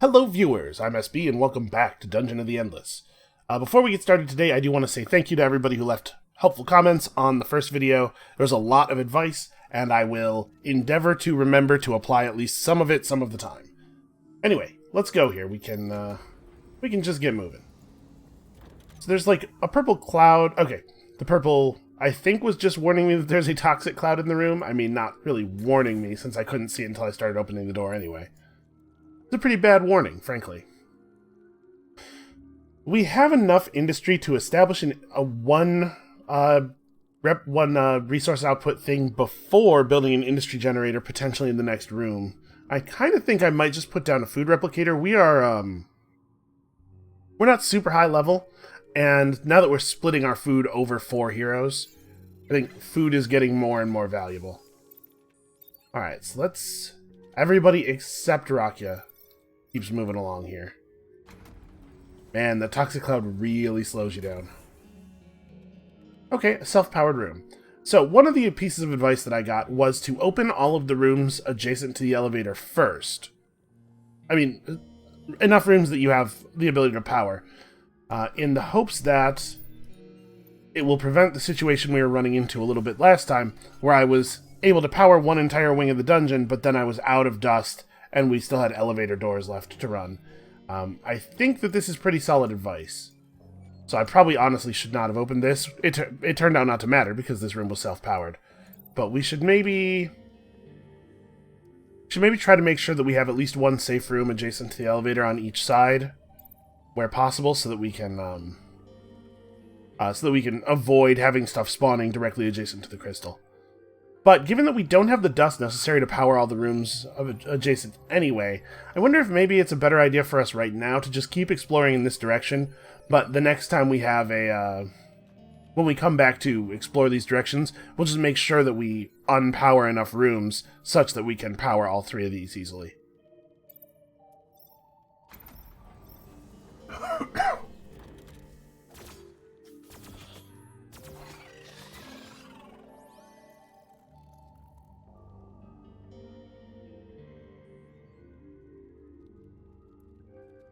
Hello viewers, I'm SB and welcome back to Dungeon of the Endless. Before we get started today, I do want to say thank you to everybody who left helpful comments on the first video. There's a lot of advice, and I will endeavor to remember to apply at least some of it some of the time. Anyway, let's go here. We can just get moving. So there's like a purple cloud. Okay, the purple, I think, was just warning me that there's a toxic cloud in the room. I mean, not really warning me, since I couldn't see it until I started opening the door anyway. It's a pretty bad warning, frankly. We have enough industry to establish one resource output thing before building an industry generator potentially in the next room. I kind of think I might just put down a food replicator. We're not super high level, and now that we're splitting our food over 4 heroes, I think food is getting more and more valuable. Alright, so let's... Everybody except Rakia keeps moving along here. Man, the toxic cloud really slows you down. Okay, a self-powered room. So, one of the pieces of advice that I got was to open all of the rooms adjacent to the elevator first. I mean, enough rooms that you have the ability to power, in the hopes that it will prevent the situation we were running into a little bit last time, where I was able to power one entire wing of the dungeon, but then I was out of dust, and we still had elevator doors left to run. I think that this is pretty solid advice. So I probably honestly should not have opened this. It turned out not to matter, because this room was self-powered. But we should maybe try to make sure that we have at least one safe room adjacent to the elevator on each side, where possible, so that we can avoid having stuff spawning directly adjacent to the crystal. But given that we don't have the dust necessary to power all the rooms adjacent anyway, I wonder if maybe it's a better idea for us right now to just keep exploring in this direction, but the next time we have when we come back to explore these directions, we'll just make sure that we unpower enough rooms such that we can power all 3 of these easily.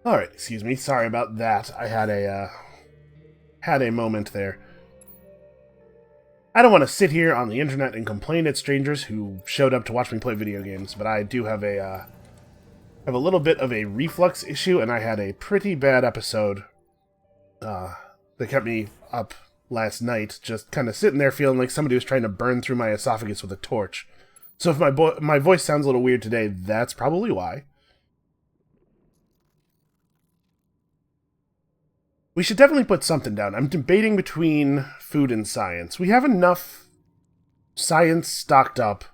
Alright, excuse me, sorry about that. I had a moment there. I don't want to sit here on the internet and complain at strangers who showed up to watch me play video games, but I do have a little bit of a reflux issue, and I had a pretty bad episode that kept me up last night, just kind of sitting there feeling like somebody was trying to burn through my esophagus with a torch. So if my voice sounds a little weird today, that's probably why. We should definitely put something down. I'm debating between food and science. We have enough science stocked up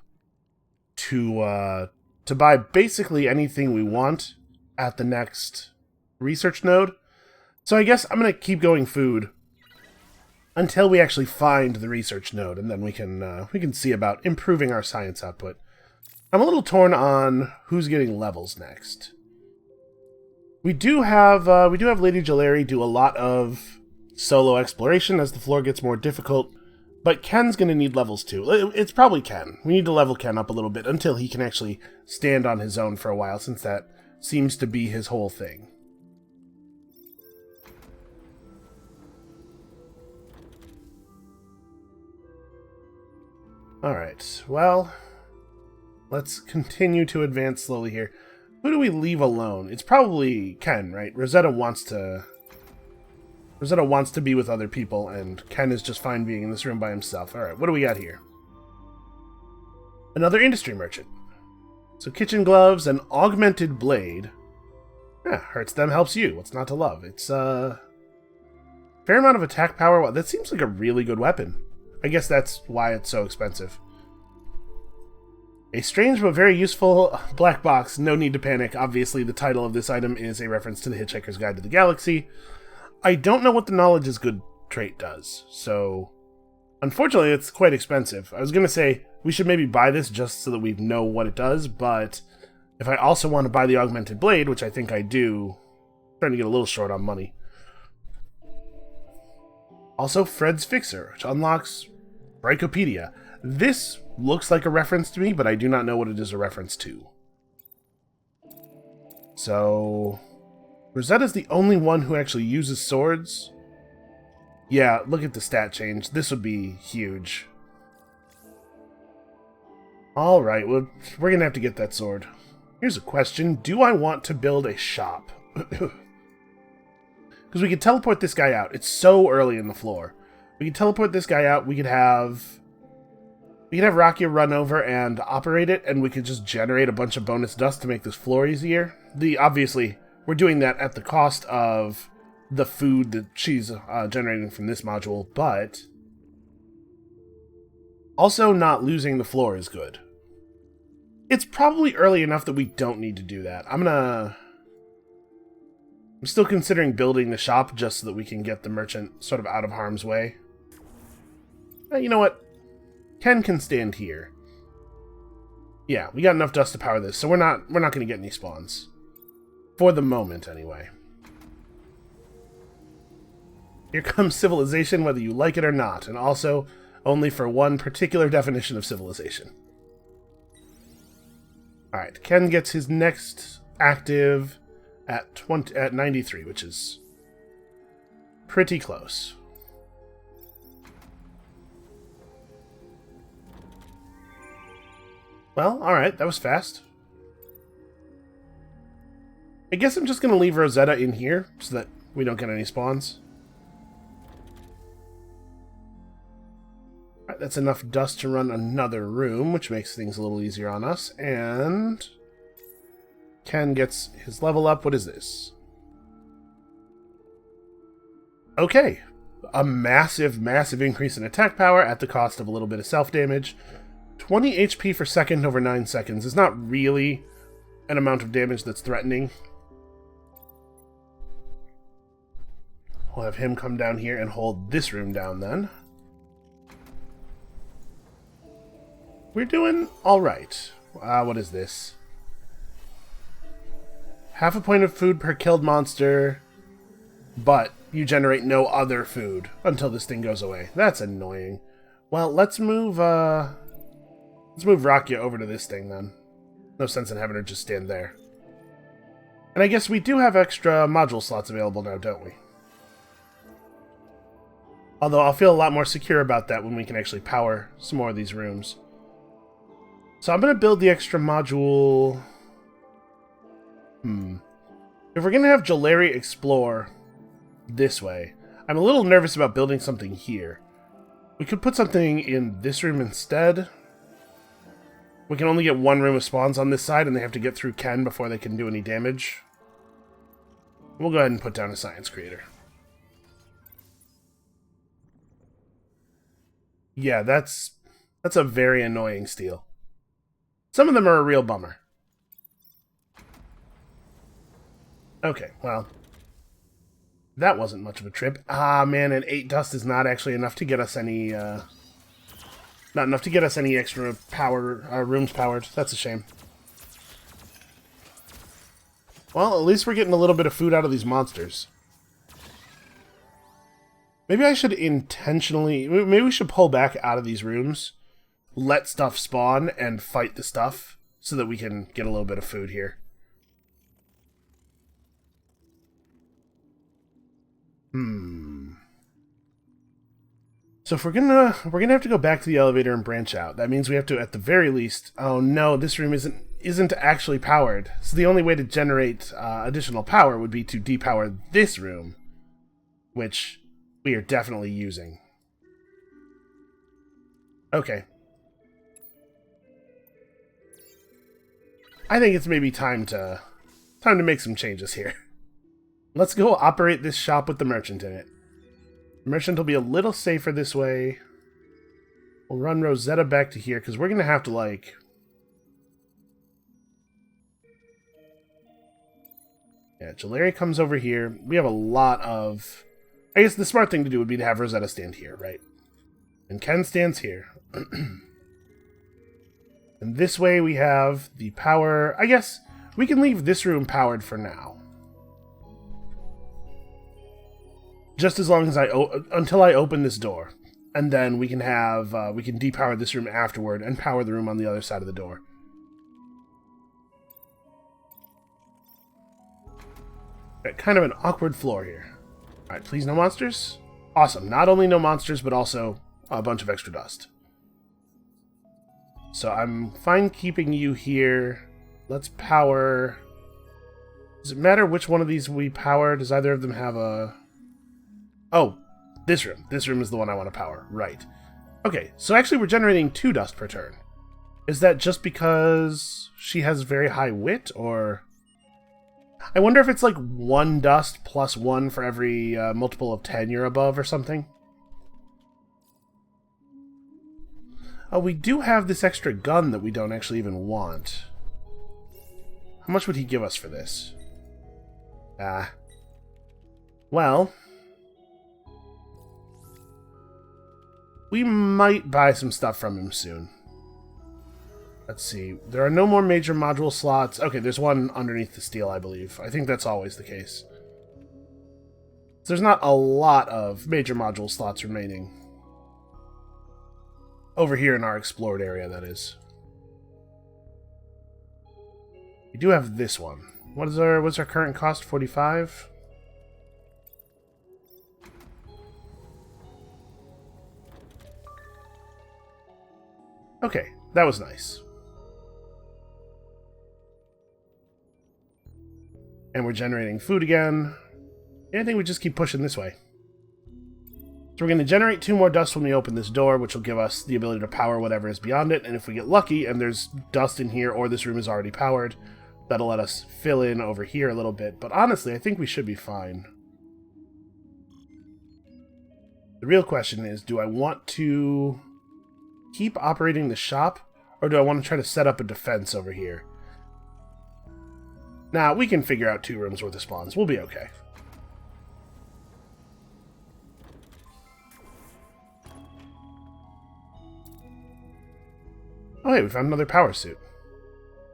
to buy basically anything we want at the next research node. So I guess I'm going to keep going food until we actually find the research node, and then we can see about improving our science output. I'm a little torn on who's getting levels next. We do have Lady Jalari do a lot of solo exploration as the floor gets more difficult, but Ken's going to need levels too. It's probably Ken. We need to level Ken up a little bit until he can actually stand on his own for a while, since that seems to be his whole thing. Alright, well, let's continue to advance slowly here. Who do we leave alone? It's probably Ken, right? Rosetta wants to be with other people, and Ken is just fine being in this room by himself. Alright, what do we got here? Another industry merchant. So kitchen gloves, an augmented blade. Yeah, hurts them, helps you. What's not to love? It's fair amount of attack power. Wow, that seems like a really good weapon. I guess that's why it's so expensive. A strange but very useful black box, no need to panic. Obviously, the title of this item is a reference to the Hitchhiker's Guide to the Galaxy. I don't know what the knowledge is good trait does, so unfortunately it's quite expensive. I was going to say we should maybe buy this just so that we know what it does, but if I also want to buy the augmented blade, which I think I do, I'm starting to get a little short on money. Also, Fred's Fixer, which unlocks Brikopedia. This looks like a reference to me, but I do not know what it is a reference to. So, Rosetta's the only one who actually uses swords. Yeah, look at the stat change. This would be huge. Alright, well, we're gonna have to get that sword. Here's a question. Do I want to build a shop? Because we could teleport this guy out. It's so early in the floor. We could teleport this guy out. We could have Rakia run over and operate it, and we could just generate a bunch of bonus dust to make this floor easier. Obviously, we're doing that at the cost of the food that she's generating from this module, but also not losing the floor is good. It's probably early enough that we don't need to do that. I'm still considering building the shop just so that we can get the merchant sort of out of harm's way. You know what? Ken can stand here. Yeah, we got enough dust to power this, so we're not going to get any spawns. For the moment, anyway. Here comes civilization, whether you like it or not, and also only for one particular definition of civilization. Alright, Ken gets his next active at 93, which is pretty close. Well, alright, that was fast. I guess I'm just going to leave Rosetta in here so that we don't get any spawns. Alright, that's enough dust to run another room, which makes things a little easier on us. And Ken gets his level up. What is this? Okay. A massive, massive increase in attack power at the cost of a little bit of self-damage. 20 HP per second over 9 seconds is not really an amount of damage that's threatening. We'll have him come down here and hold this room down then. We're doing alright. What is this? Half a point of food per killed monster, but you generate no other food until this thing goes away. That's annoying. Well, let's move Rakia over to this thing then. No sense in having her just stand there. And I guess we do have extra module slots available now, don't we? Although I'll feel a lot more secure about that when we can actually power some more of these rooms. So I'm going to build the extra module. If we're going to have Jalari explore this way, I'm a little nervous about building something here. We could put something in this room instead. We can only get one room of spawns on this side, and they have to get through Ken before they can do any damage. We'll go ahead and put down a science creator. Yeah, that's a very annoying steal. Some of them are a real bummer. Okay, well, that wasn't much of a trip. Ah, man, and 8 dust is not actually enough to get us any, not enough to get us any extra power, rooms powered. That's a shame. Well, at least we're getting a little bit of food out of these monsters. Maybe I should intentionally... Maybe we should pull back out of these rooms, let stuff spawn, and fight the stuff, so that we can get a little bit of food here. So if we're gonna have to go back to the elevator and branch out. That means we have to, at the very least... Oh no, this room isn't actually powered. So the only way to generate additional power would be to depower this room, which we are definitely using. Okay. I think it's maybe time to make some changes here. Let's go operate this shop with the merchant in it. The merchant will be a little safer this way. We'll run Rosetta back to here, because we're going to have to, like... Yeah, Jalari comes over here. We have a lot of... I guess the smart thing to do would be to have Rosetta stand here, right? And Ken stands here. And this way we have the power... I guess we can leave this room powered for now. Just as long as until I open this door. And then we can have... we can depower this room afterward and power the room on the other side of the door. Got kind of an awkward floor here. Alright, please no monsters. Awesome. Not only no monsters, but also a bunch of extra dust. So I'm fine keeping you here. Let's power... Does it matter which one of these we power? Does either of them have a... Oh, this room. This room is the one I want to power. Right. Okay, so actually we're generating 2 dust per turn. Is that just because she has very high wit, or... I wonder if it's like 1 dust plus 1 for every multiple of 10 you're above or something. Oh, we do have this extra gun that we don't actually even want. How much would he give us for this? Well... we might buy some stuff from him soon. Let's see. There are no more major module slots. Okay, there's one underneath the steel, I believe. I think that's always the case. There's not a lot of major module slots remaining. Over here in our explored area, that is. We do have this one. What's our current cost? 45? Okay, that was nice. And we're generating food again. I think we just keep pushing this way. So we're going to generate 2 more dust when we open this door, which will give us the ability to power whatever is beyond it. And if we get lucky and there's dust in here or this room is already powered, that'll let us fill in over here a little bit. But honestly, I think we should be fine. The real question is, do I want to keep operating the shop, or do I want to try to set up a defense over here? Nah, we can figure out 2 rooms worth of spawns. We'll be okay. Oh, hey, we found another power suit.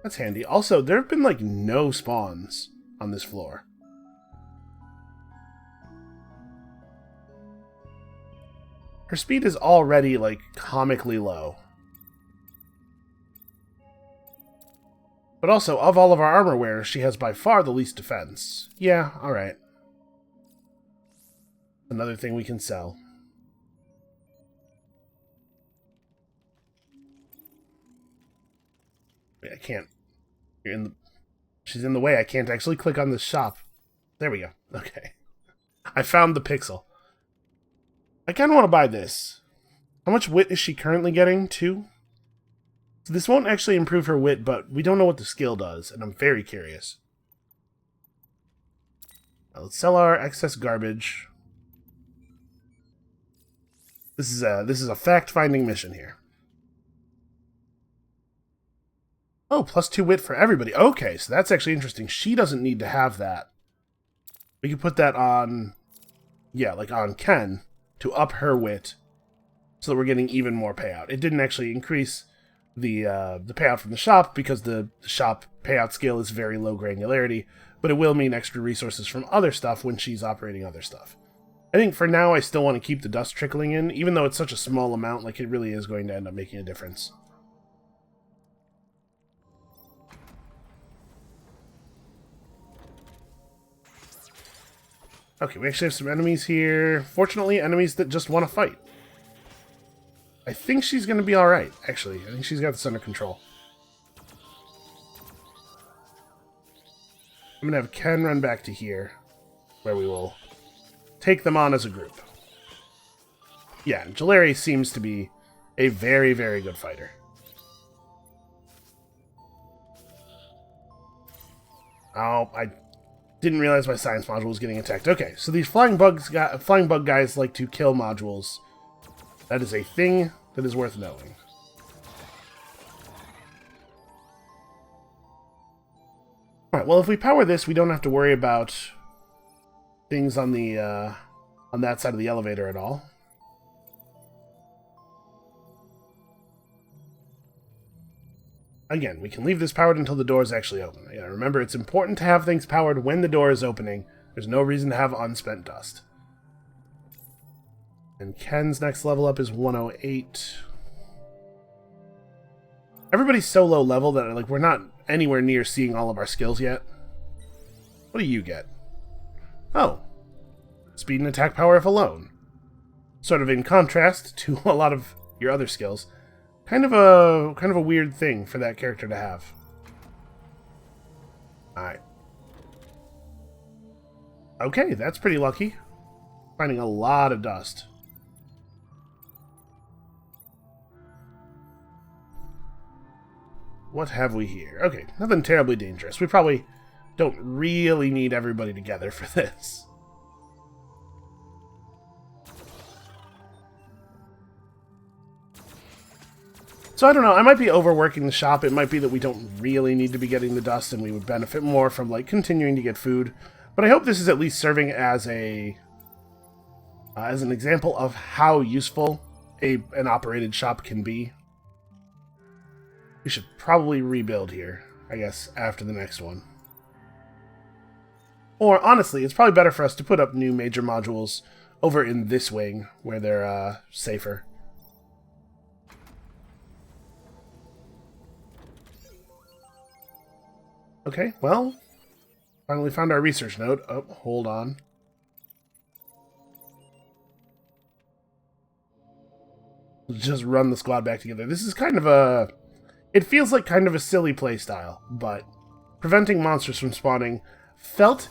That's handy. Also, there have been, like, no spawns on this floor. Her speed is already, like, comically low. But also, of all of our armor wearers, she has by far the least defense. Yeah, alright. Another thing we can sell. Wait, I can't. You're in the... She's in the way. I can't actually click on this shop. There we go. Okay. I found the pixel. I kind of want to buy this. How much wit is she currently getting? 2? So this won't actually improve her wit, but we don't know what the skill does, and I'm very curious. Now let's sell our excess garbage. This is a fact-finding mission here. Oh, plus 2 wit for everybody. Okay, so that's actually interesting. She doesn't need to have that. We could put that on... Yeah, like on Ken, to up her wit, so that we're getting even more payout. It didn't actually increase the payout from the shop, because the shop payout scale is very low granularity, but it will mean extra resources from other stuff when she's operating other stuff. I think for now I still want to keep the dust trickling in, even though it's such a small amount, like it really is going to end up making a difference. Okay, we actually have some enemies here. Fortunately, enemies that just want to fight. I think she's going to be alright, actually. I think she's got this under control. I'm going to have Ken run back to here, where we will take them on as a group. Yeah, Jalari seems to be a very, very good fighter. Oh, I didn't realize my science module was getting attacked. Okay, so these flying bug guys like to kill modules. That is a thing that is worth knowing. Alright, well, if we power this, we don't have to worry about things on the on that side of the elevator at all. Again, we can leave this powered until the door is actually open. Yeah, remember, it's important to have things powered when the door is opening. There's no reason to have unspent dust. And Ken's next level up is 108. Everybody's so low level that like we're not anywhere near seeing all of our skills yet. What do you get? Oh. Speed and attack power if alone. Sort of in contrast to a lot of your other skills. Kind of a weird thing for that character to have. Alright. Okay, that's pretty lucky. Finding a lot of dust. What have we here? Okay, nothing terribly dangerous. We probably don't really need everybody together for this. So I don't know, I might be overworking the shop. It might be that we don't really need to be getting the dust and we would benefit more from like continuing to get food. But I hope this is at least serving as an example of how useful an operated shop can be. We should probably rebuild here, I guess, after the next one. Or, honestly, it's probably better for us to put up new major modules over in this wing, where they're safer. Okay, well, finally found our research node. Oh, hold on. Just run the squad back together. This is kind of a... It feels like kind of a silly playstyle, but preventing monsters from spawning felt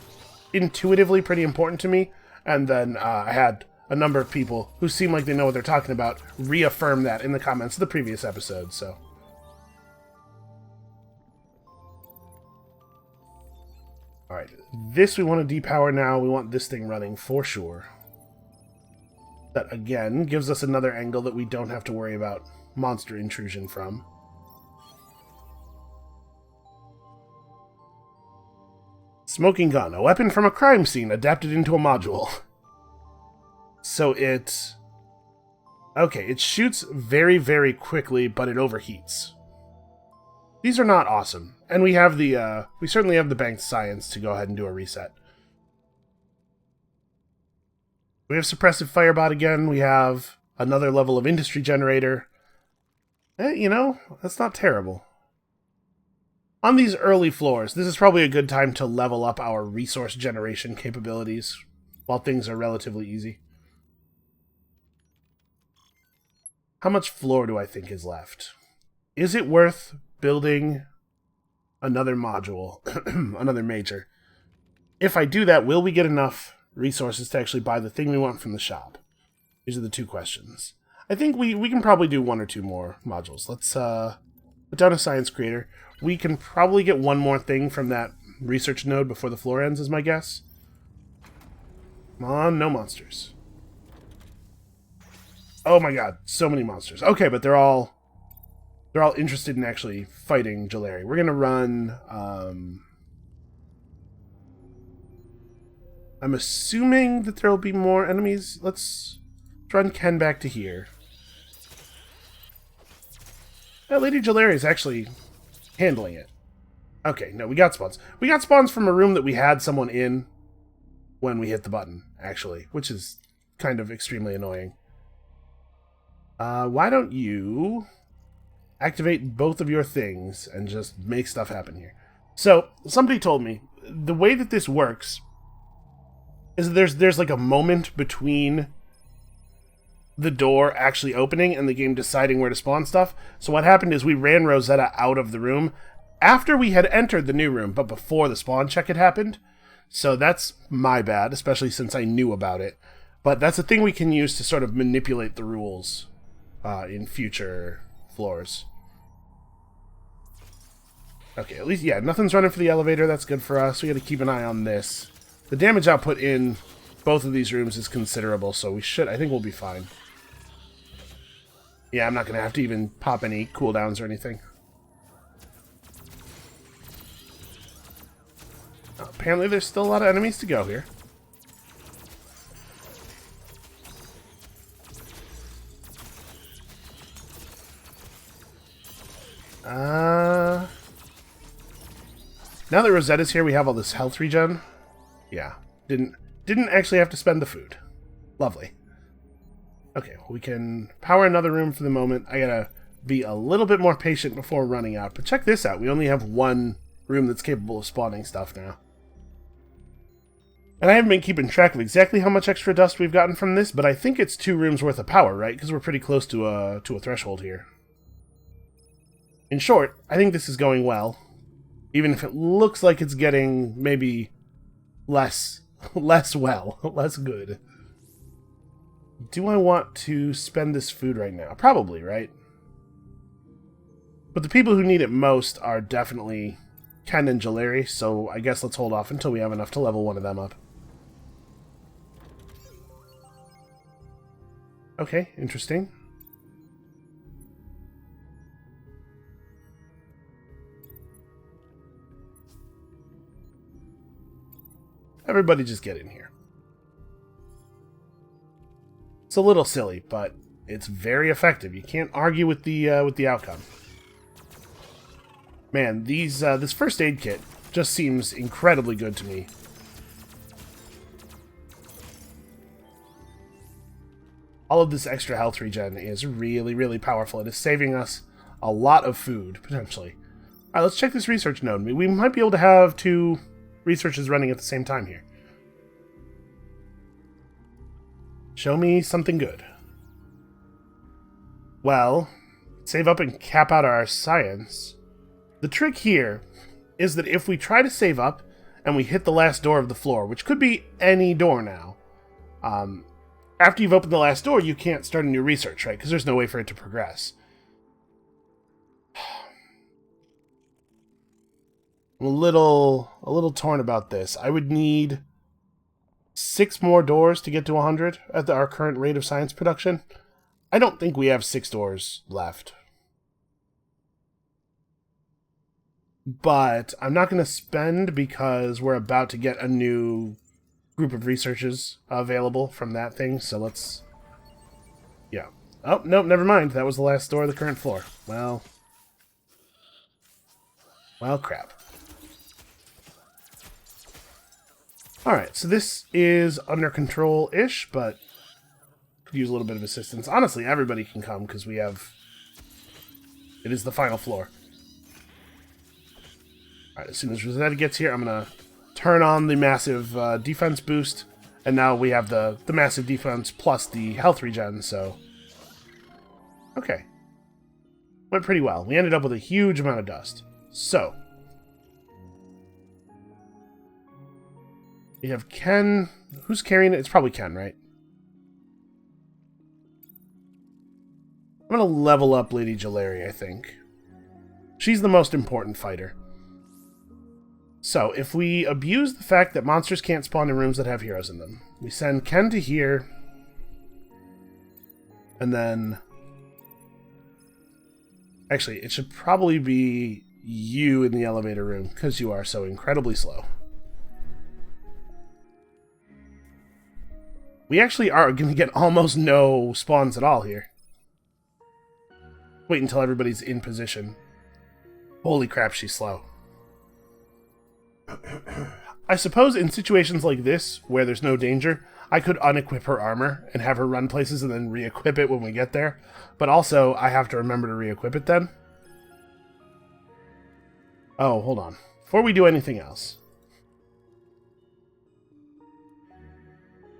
intuitively pretty important to me, and then I had a number of people who seem like they know what they're talking about reaffirm that in the comments of the previous episode, so... Alright, this we want to depower now. We want this thing running for sure. That, again, gives us another angle that we don't have to worry about monster intrusion from. Smoking gun, a weapon from a crime scene adapted into a module. So it... Okay, it shoots very, very quickly, but it overheats. These are not awesome. And we have the, we certainly have the banked science to go ahead and do a reset. We have suppressive firebot again. We have another level of industry generator. You know, that's not terrible. On these early floors, this is probably a good time to level up our resource generation capabilities while things are relatively easy. How much floor do I think is left? Is it worth building another module, another major? If I do that, will we get enough resources to actually buy the thing we want from the shop? These are the two questions. I think we can probably do one or two more modules. Let's put down a science creator. We can probably get one more thing from that research node before the floor ends, is my guess. Come on, no monsters. Oh my god, so many monsters. Okay, but they're all interested in actually fighting Jalari. We're gonna run I'm assuming that there will be more enemies. Let's run Ken back to here. Yeah, Lady Jalari is actually handling it. Okay, no, we got spawns. We got spawns from a room that we had someone in when we hit the button, actually, which is kind of extremely annoying. Why don't you activate both of your things and just make stuff happen here? So, somebody told me, the way that this works is there's like a moment between the door actually opening and the game deciding where to spawn stuff. So what happened is we ran Rosetta out of the room after we had entered the new room, but before the spawn check had happened. So that's my bad, especially since I knew about it. But that's a thing we can use to sort of manipulate the rules in future floors. Okay, at least, yeah, nothing's running for the elevator. That's good for us. We got to keep an eye on this. The damage output in both of these rooms is considerable, so I think we'll be fine. Yeah, I'm not going to have to even pop any cooldowns or anything. Apparently there's still a lot of enemies to go here. Now that Rosetta's here, we have all this health regen. Yeah, didn't actually have to spend the food. Lovely. Okay, we can power another room for the moment. I gotta be a little bit more patient before running out. But check this out. We only have one room that's capable of spawning stuff now. And I haven't been keeping track of exactly how much extra dust we've gotten from this, but I think it's 2 rooms worth of power, right? Because we're pretty close to a threshold here. In short, I think this is going well. Even if it looks like it's getting maybe less well, less good. Do I want to spend this food right now? Probably, right? But the people who need it most are definitely Ken and Jaleri, so I guess let's hold off until we have enough to level one of them up. Okay, interesting. Everybody just get in here. It's a little silly, but it's very effective. You can't argue with the outcome. Man, this first aid kit just seems incredibly good to me. All of this extra health regen is really, really powerful. It is saving us a lot of food, potentially. Alright, let's check this research node. We might be able to have 2 researches running at the same time here. Show me something good. Well, save up and cap out our science. The trick here is that if we try to save up and we hit the last door of the floor, which could be any door now, after you've opened the last door, you can't start a new research, right? Because there's no way for it to progress. I'm a little torn about this. I would need 6 more doors to get to 100 at our current rate of science production. I don't think we have 6 doors left. But I'm not going to spend because we're about to get a new group of researchers available from that thing, so let's... Yeah. Oh, nope, never mind. That was the last door of the current floor. Well, crap. Alright, so this is under control-ish, but could use a little bit of assistance. Honestly, everybody can come, because we have... It is the final floor. Alright, as soon as Rosetta gets here, I'm going to turn on the massive defense boost, and now we have the massive defense plus the health regen, so... Okay. Went pretty well. We ended up with a huge amount of dust. So... We have Ken. Who's carrying it? It's probably Ken, right? I'm going to level up Lady Jaleri, I think. She's the most important fighter. So, if we abuse the fact that monsters can't spawn in rooms that have heroes in them, we send Ken to here, and then... Actually, it should probably be you in the elevator room, because you are so incredibly slow. We actually are going to get almost no spawns at all here. Wait until everybody's in position. Holy crap, she's slow. I suppose in situations like this, where there's no danger, I could unequip her armor and have her run places and then re-equip it when we get there. But also, I have to remember to re-equip it then. Oh, hold on. Before we do anything else.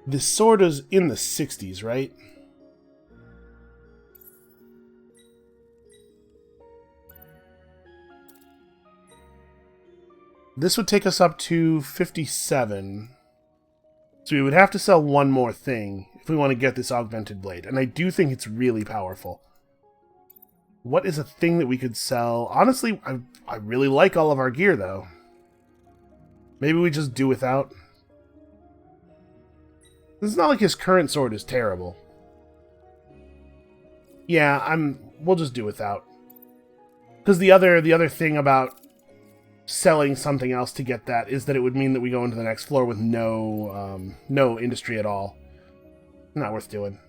This sword is in the 60s, right? This would take us up to 57. So we would have to sell one more thing if we want to get this augmented blade. And I do think it's really powerful. What is a thing that we could sell? Honestly, I really like all of our gear, though. Maybe we just do without. It's not like his current sword is terrible. Yeah, we'll just do without. Because the other thing about selling something else to get that is that it would mean that we go into the next floor with no industry at all. Not worth doing.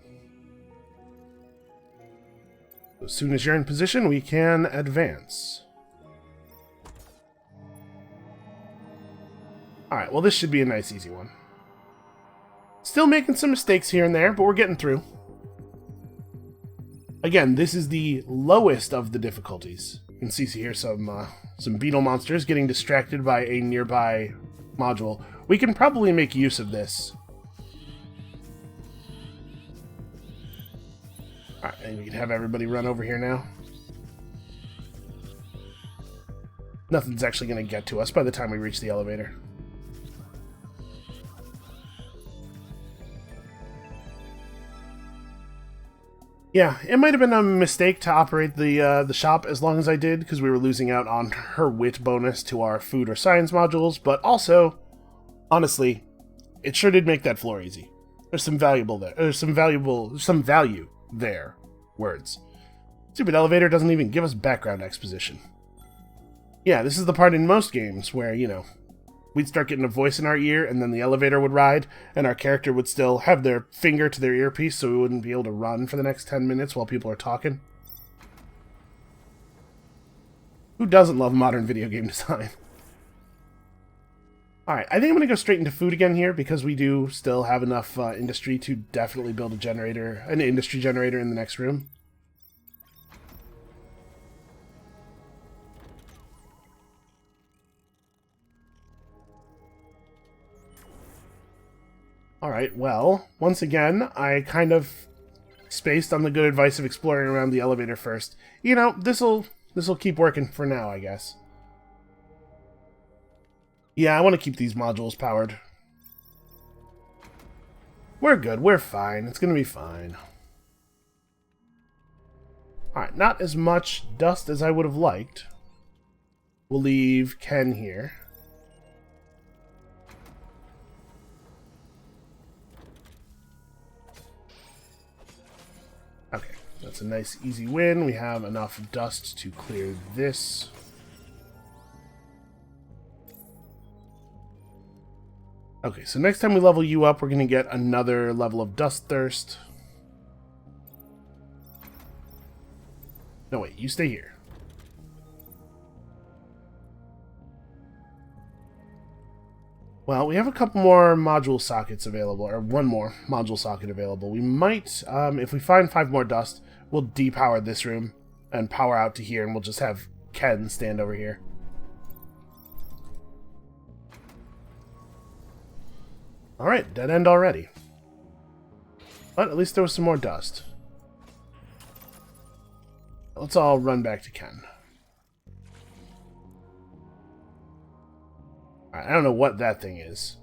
As soon as you're in position, we can advance. Alright, well this should be a nice easy one. Still making some mistakes here and there, but we're getting through. Again, this is the lowest of the difficulties. You can see here some beetle monsters getting distracted by a nearby module. We can probably make use of this. Alright, and we can have everybody run over here now. Nothing's actually going to get to us by the time we reach the elevator. Yeah, it might have been a mistake to operate the shop as long as I did, because we were losing out on her wit bonus to our food or science modules, but also, honestly, it sure did make that floor easy. There's some value there. Words. Stupid elevator doesn't even give us background exposition. Yeah, this is the part in most games where, you know, we'd start getting a voice in our ear, and then the elevator would ride, and our character would still have their finger to their earpiece, so we wouldn't be able to run for the next 10 minutes while people are talking. Who doesn't love modern video game design? Alright, I think I'm going to go straight into food again here, because we do still have enough industry to definitely build an industry generator in the next room. Alright, well, once again, I kind of spaced on the good advice of exploring around the elevator first. You know, this'll keep working for now, I guess. Yeah, I want to keep these modules powered. We're good, we're fine, it's gonna be fine. Alright, not as much dust as I would have liked. We'll leave Ken here. Okay, that's a nice easy win. We have enough dust to clear this. Okay, so next time we level you up, we're going to get another level of dust thirst. No, wait, you stay here. Well, we have a couple more module sockets available, or one more module socket available. We might, if we find 5 more dust, we'll depower this room and power out to here, and we'll just have Ken stand over here. Alright, dead end already. But at least there was some more dust. Let's all run back to Ken. I don't know what that thing is.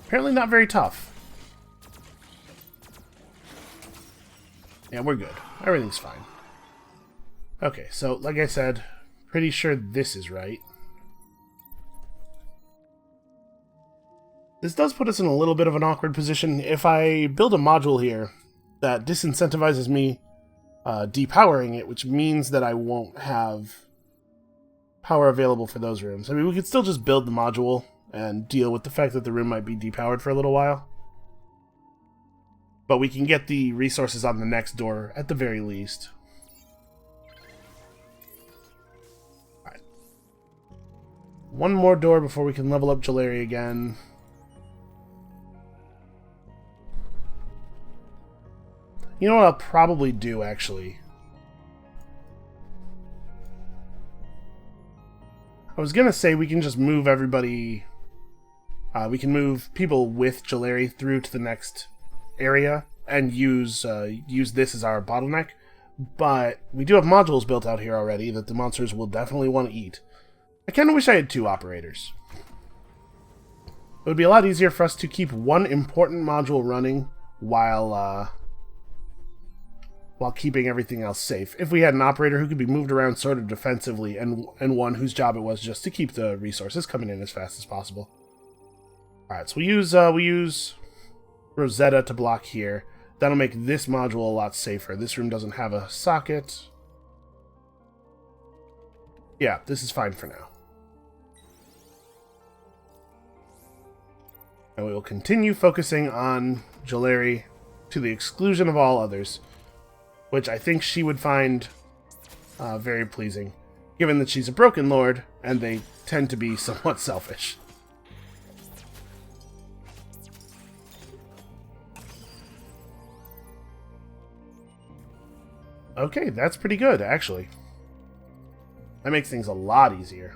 Apparently not very tough. Yeah, we're good. Everything's fine. Okay, so like I said, pretty sure this is right. This does put us in a little bit of an awkward position. If I build a module here that disincentivizes me depowering it, which means that I won't have power available for those rooms. I mean, we could still just build the module and deal with the fact that the room might be depowered for a little while. But we can get the resources on the next door at the very least. Alright. One more door before we can level up Jaleria again. You know what I'll probably do, actually? I was gonna say we can just move everybody... we can move people with Jaleria through to the next area and use this as our bottleneck. But we do have modules built out here already that the monsters will definitely want to eat. I kind of wish I had 2 operators. It would be a lot easier for us to keep one important module running while keeping everything else safe. If we had an operator who could be moved around sort of defensively and one whose job it was just to keep the resources coming in as fast as possible. Alright, so we use Rosetta to block here. That'll make this module a lot safer. This room doesn't have a socket. Yeah, this is fine for now. And we will continue focusing on Jaleria to the exclusion of all others, which I think she would find very pleasing, given that she's a broken lord, and they tend to be somewhat selfish. Okay, that's pretty good, actually. That makes things a lot easier.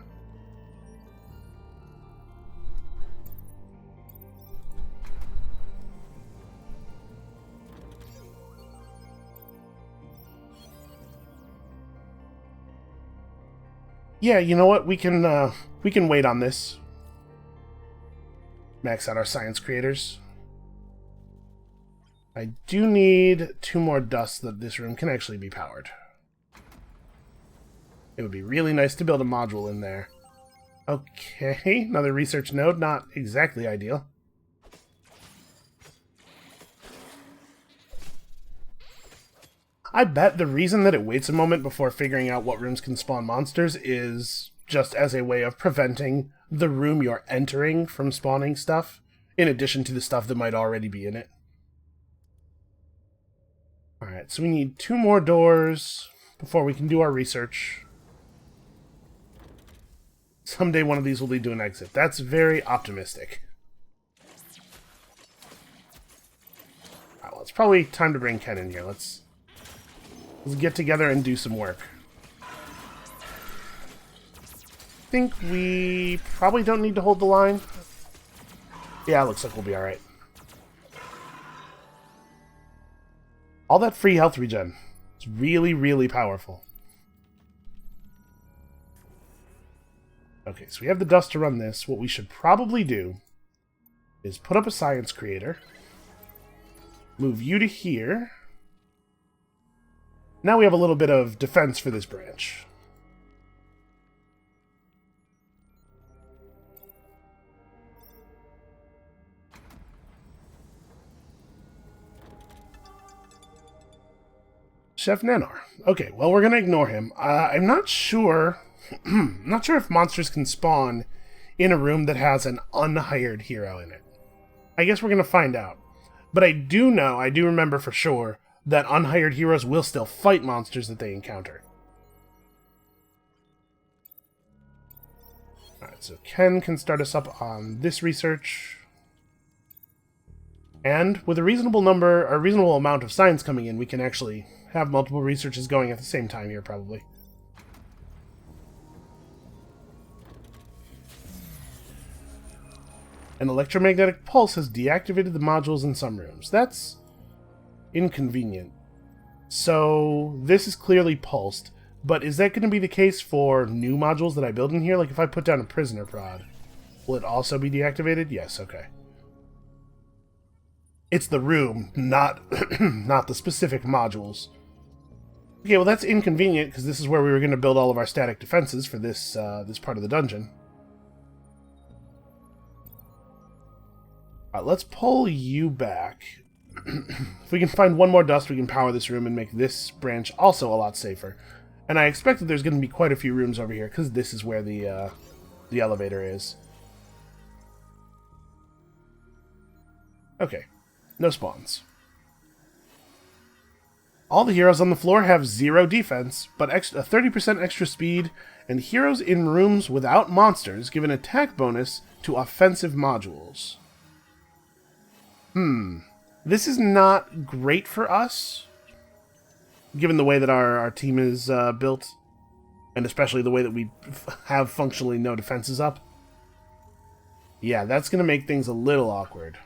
Yeah, you know what? We can wait on this. Max out our science creators. I do need 2 more dusts that this room can actually be powered. It would be really nice to build a module in there. Okay, another research node, not exactly ideal. I bet the reason that it waits a moment before figuring out what rooms can spawn monsters is just as a way of preventing the room you're entering from spawning stuff, in addition to the stuff that might already be in it. Alright, so we need 2 more doors before we can do our research. Someday one of these will lead to an exit. That's very optimistic. Alright, well, it's probably time to bring Ken in here. Let's get together and do some work. I think we probably don't need to hold the line. Yeah, looks like we'll be alright. All that free health regen. It's really, really powerful. Okay, so we have the dust to run this. What we should probably do is put up a science creator. Move you to here. Now we have a little bit of defense for this branch. Chef Nanar. Okay, well, we're going to ignore him. I'm not sure... I'm not sure if monsters can spawn in a room that has an unhired hero in it. I guess we're going to find out. But I do remember for sure, that unhired heroes will still fight monsters that they encounter. Alright, so Ken can start us up on this research. And with a reasonable amount of science coming in, we can actually have multiple researches going at the same time here, probably. An electromagnetic pulse has deactivated the modules in some rooms. That's inconvenient. So this is clearly pulsed, but is that going to be the case for new modules that I build in here? Like if I put down a prisoner prod, will it also be deactivated? Yes, okay. It's the room, not not the specific modules. Okay, well that's inconvenient because this is where we were going to build all of our static defenses for this this part of the dungeon. Alright, let's pull you back. If we can find 1 more dust, we can power this room and make this branch also a lot safer. And I expect that there's going to be quite a few rooms over here, because this is where the elevator is. Okay, no spawns. All the heroes on the floor have 0 defense, but a 30% extra speed, and heroes in rooms without monsters give an attack bonus to offensive modules. This is not great for us, given the way that our team is built, and especially the way that we have functionally no defenses up. Yeah, that's going to make things a little awkward.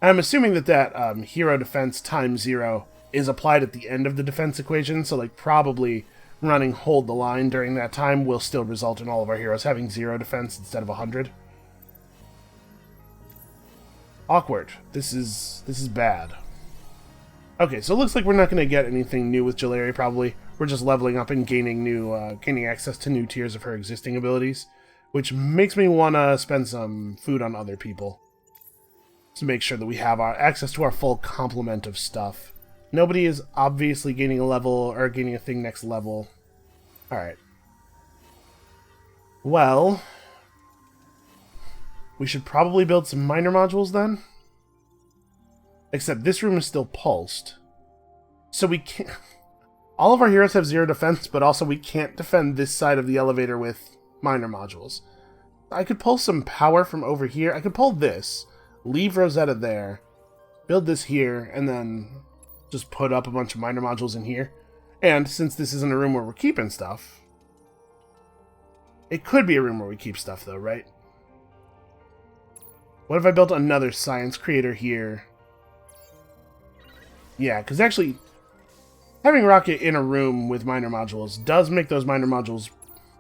I'm assuming that hero defense times 0 is applied at the end of the defense equation, so like probably running hold the line during that time will still result in all of our heroes having 0 defense instead of 100. Awkward. This is bad. Okay, so it looks like we're not going to get anything new with Jalari, probably. We're just leveling up and gaining access to new tiers of her existing abilities, which makes me want to spend some food on other people to make sure that we have our access to our full complement of stuff. Nobody is obviously gaining a level or gaining a thing next level. Alright. Well, we should probably build some minor modules then. Except this room is still pulsed. So we can't... All of our heroes have 0 defense, but also we can't defend this side of the elevator with minor modules. I could pull some power from over here. I could pull this, leave Rosetta there, build this here, and then just put up a bunch of minor modules in here. And since this isn't a room where we're keeping stuff, It could be a room where we keep stuff, though, right? What if I built another science creator here? Yeah, because actually, having Rocket in a room with miner modules does make those miner modules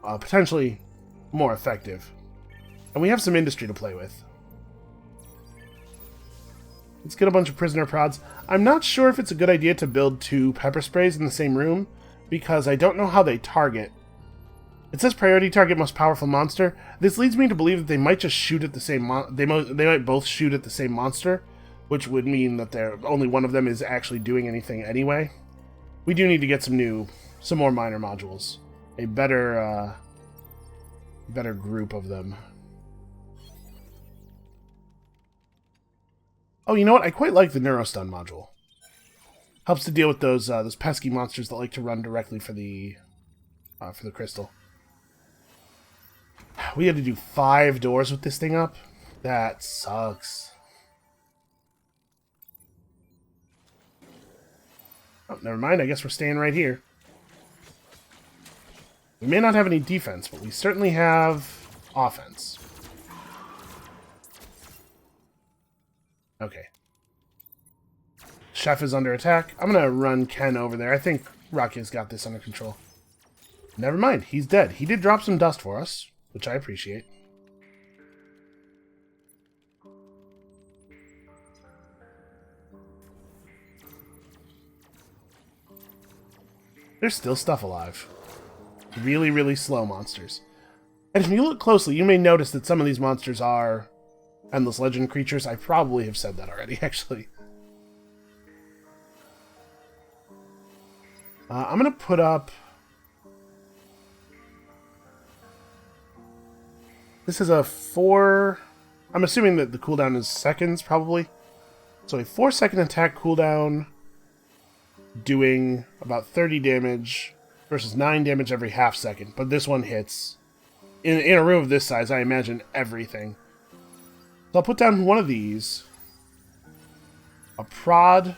potentially more effective. And we have some industry to play with. Let's get a bunch of prisoner prods. I'm not sure if it's a good idea to build 2 pepper sprays in the same room, because I don't know how they target. It says priority target most powerful monster. This leads me to believe that they might just shoot at the same they might both shoot at the same monster, which would mean that only one of them is actually doing anything anyway. We do need to get some more miner modules. A better group of them. Oh, you know what? I quite like the Neurostun module. Helps to deal with those pesky monsters that like to run directly for the crystal. We had to do 5 doors with this thing up? That sucks. Oh, never mind. I guess we're staying right here. We may not have any defense, but we certainly have offense. Okay. Chef is under attack. I'm going to run Ken over there. I think Rocky's got this under control. Never mind. He's dead. He did drop some dust for us, which I appreciate. There's still stuff alive. Really, really slow monsters. And if you look closely, you may notice that some of these monsters are Endless Legend creatures. I probably have said that already, actually. I'm going to put up... This is a 4... I'm assuming that the cooldown is seconds, probably. So a 4-second attack cooldown doing about 30 damage versus 9 damage every half second. But this one hits, in a room of this size, I imagine everything. So I'll put down one of these. A prod,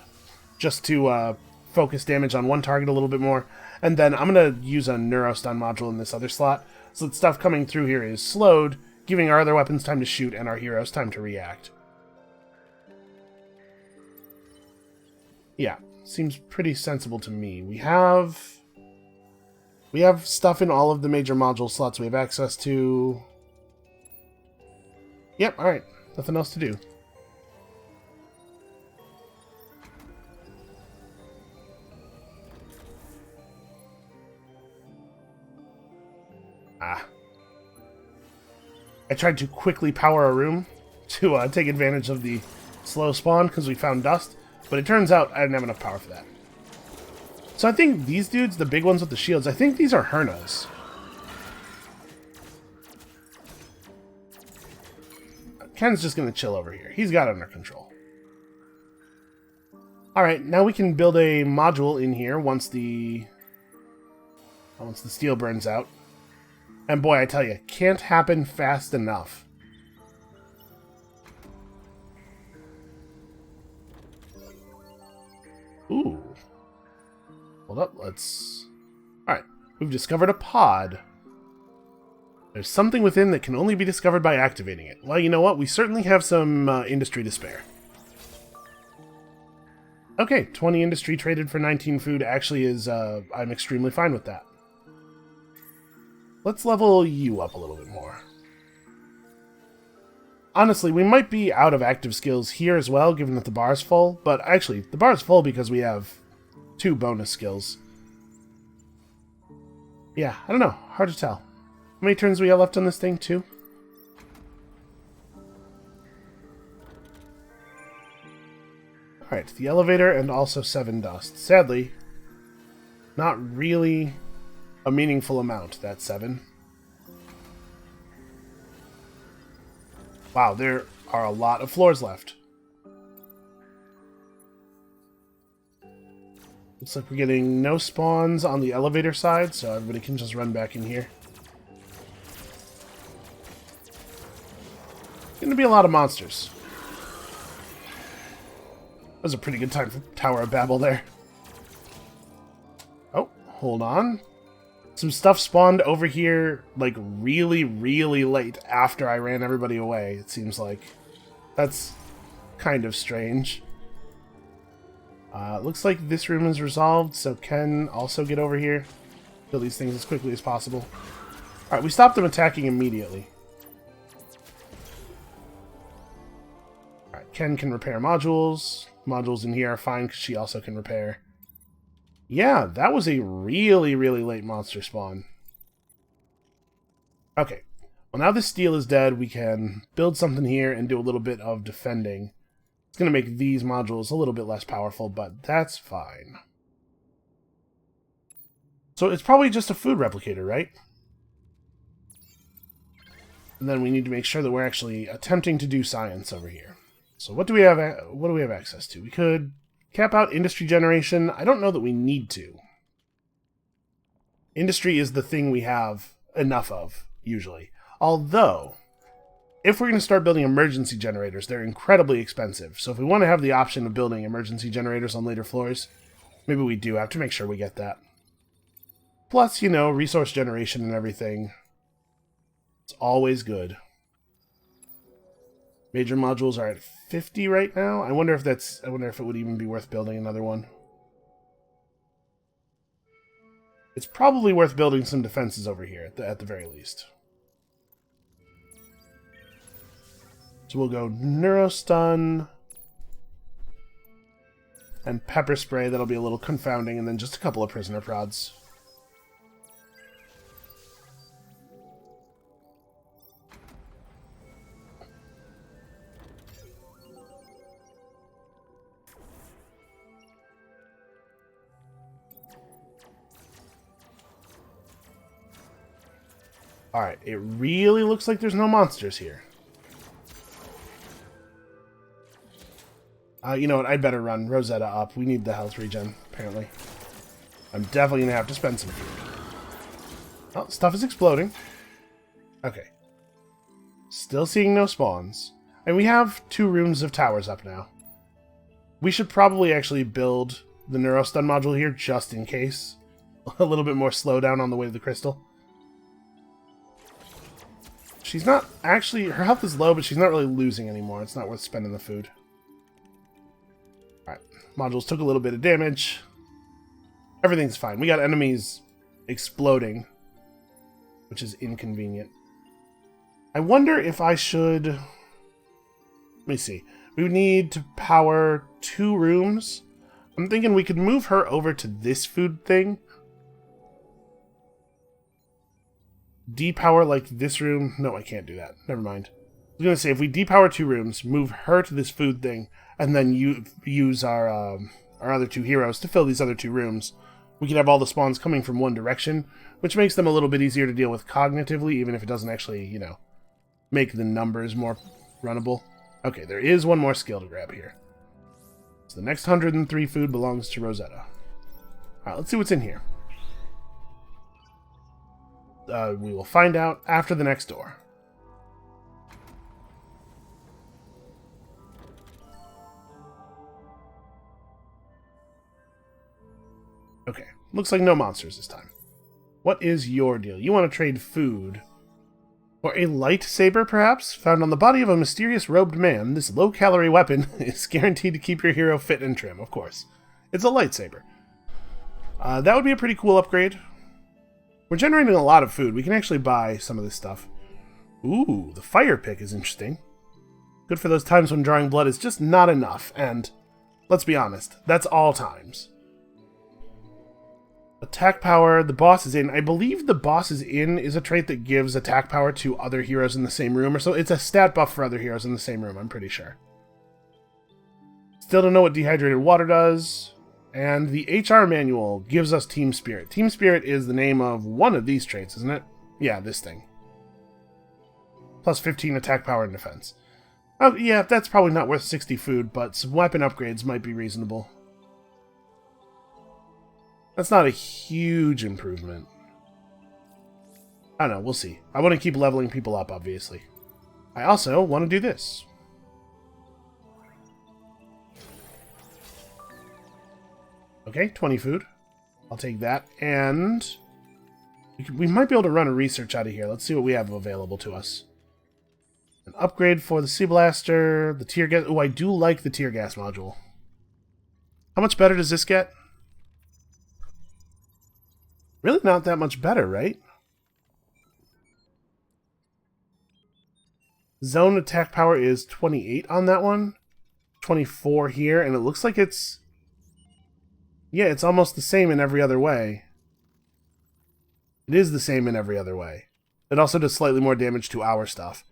just to focus damage on one target a little bit more. And then I'm going to use a Neurostun module in this other slot, so that stuff coming through here is slowed, giving our other weapons time to shoot and our heroes time to react. Yeah, seems pretty sensible to me. We have stuff in all of the major module slots we have access to. Yep, alright. Nothing else to do. I tried to quickly power a room to take advantage of the slow spawn because we found dust, but it turns out I didn't have enough power for that. So I think these dudes, the big ones with the shields, I think these are Hernas. Ken's just going to chill over here. He's got it under control. Alright, now we can build a module in here once the steel burns out. And boy, I tell you, can't happen fast enough. Ooh. Hold up, let's... Alright, we've discovered a pod. There's something within that can only be discovered by activating it. Well, you know what? We certainly have some industry to spare. Okay, 20 industry traded for 19 food actually is... I'm extremely fine with that. Let's level you up a little bit more. Honestly, we might be out of active skills here as well, given that the bar is full. But actually, the bar is full because we have 2 bonus skills. Yeah, I don't know. Hard to tell. How many turns we have left on this thing? 2? Alright, the elevator and also 7 dust. Sadly, not really a meaningful amount, that 7. Wow, there are a lot of floors left. Looks like we're getting no spawns on the elevator side, so everybody can just run back in here. Gonna be a lot of monsters. That was a pretty good time for Tower of Babel there. Oh, hold on. Some stuff spawned over here, like, really, really late after I ran everybody away, it seems like. That's kind of strange. Looks like this room is resolved, so Ken also get over here. Kill these things as quickly as possible. Alright, we stopped them attacking immediately. Alright, Ken can repair modules. Modules in here are fine because she also can repair. Yeah, that was a really, really late monster spawn. Okay. Well, now this steel is dead, we can build something here and do a little bit of defending. It's going to make these modules a little bit less powerful, but that's fine. So it's probably just a food replicator, right? And then we need to make sure that we're actually attempting to do science over here. So what do we have access to? We could cap out industry generation. I don't know that we need to. Industry is the thing we have enough of, usually. Although, if we're going to start building emergency generators, they're incredibly expensive. So if we want to have the option of building emergency generators on later floors, maybe we do have to make sure we get that. Plus, you know, resource generation and everything. It's always good. Major modules are at 50 right now. I wonder if it would even be worth building another one. It's probably worth building some defenses over here at the very least. So we'll go Neurostun and Pepper Spray. That'll be a little confounding, and then just a couple of Prisoner Prods. Alright, it really looks like there's no monsters here. You know what, I'd better run Rosetta up. We need the health regen, apparently. I'm definitely going to have to spend some food. Oh, stuff is exploding. Okay. Still seeing no spawns. And we have 2 rooms of towers up now. We should probably actually build the Neurostun module here, just in case. A little bit more slowdown on the way to the crystal. She's not actually... Her health is low, but she's not really losing anymore. It's not worth spending the food. Alright. Modules took a little bit of damage. Everything's fine. We got enemies exploding, which is inconvenient. I wonder if I should... Let me see. We would need to power 2 rooms. I'm thinking we could move her over to this food thing. Depower, like, this room. No, I can't do that. Never mind. I was going to say, if we depower 2 rooms, move her to this food thing, and then use our other 2 heroes to fill these other 2 rooms, we can have all the spawns coming from one direction, which makes them a little bit easier to deal with cognitively, even if it doesn't actually, you know, make the numbers more runnable. Okay, there is one more skill to grab here. So the next 103 food belongs to Rosetta. Alright, let's see what's in here. We will find out after the next door. Okay, looks like no monsters this time. What is your deal? You want to trade food for a lightsaber, perhaps? Found on the body of a mysterious robed man, this low-calorie weapon is guaranteed to keep your hero fit and trim, of course. It's a lightsaber. That would be a pretty cool upgrade. We're generating a lot of food. We can actually buy some of this stuff. Ooh, the fire pick is interesting. Good for those times when drawing blood is just not enough, and let's be honest, that's all times. Attack power, the boss is in. I believe the boss is in is a trait that gives attack power to other heroes in the same room, or so. It's a stat buff for other heroes in the same room, I'm pretty sure. Still don't know what dehydrated water does. And the HR manual gives us Team Spirit. Team Spirit is the name of one of these traits, isn't it? Yeah, this thing. Plus 15 attack power and defense. Oh, yeah, that's probably not worth 60 food, but some weapon upgrades might be reasonable. That's not a huge improvement. I don't know, we'll see. I want to keep leveling people up, obviously. I also want to do this. Okay, 20 food. I'll take that. And We might be able to run a research out of here. Let's see what we have available to us. An upgrade for the Sea Blaster, the tear gas. Oh, I do like the tear gas module. How much better does this get? Really not that much better, right? Zone attack power is 28 on that one. 24 here, and it looks like it's... Yeah, it's almost the same in every other way. It is the same in every other way. It also does slightly more damage to our stuff.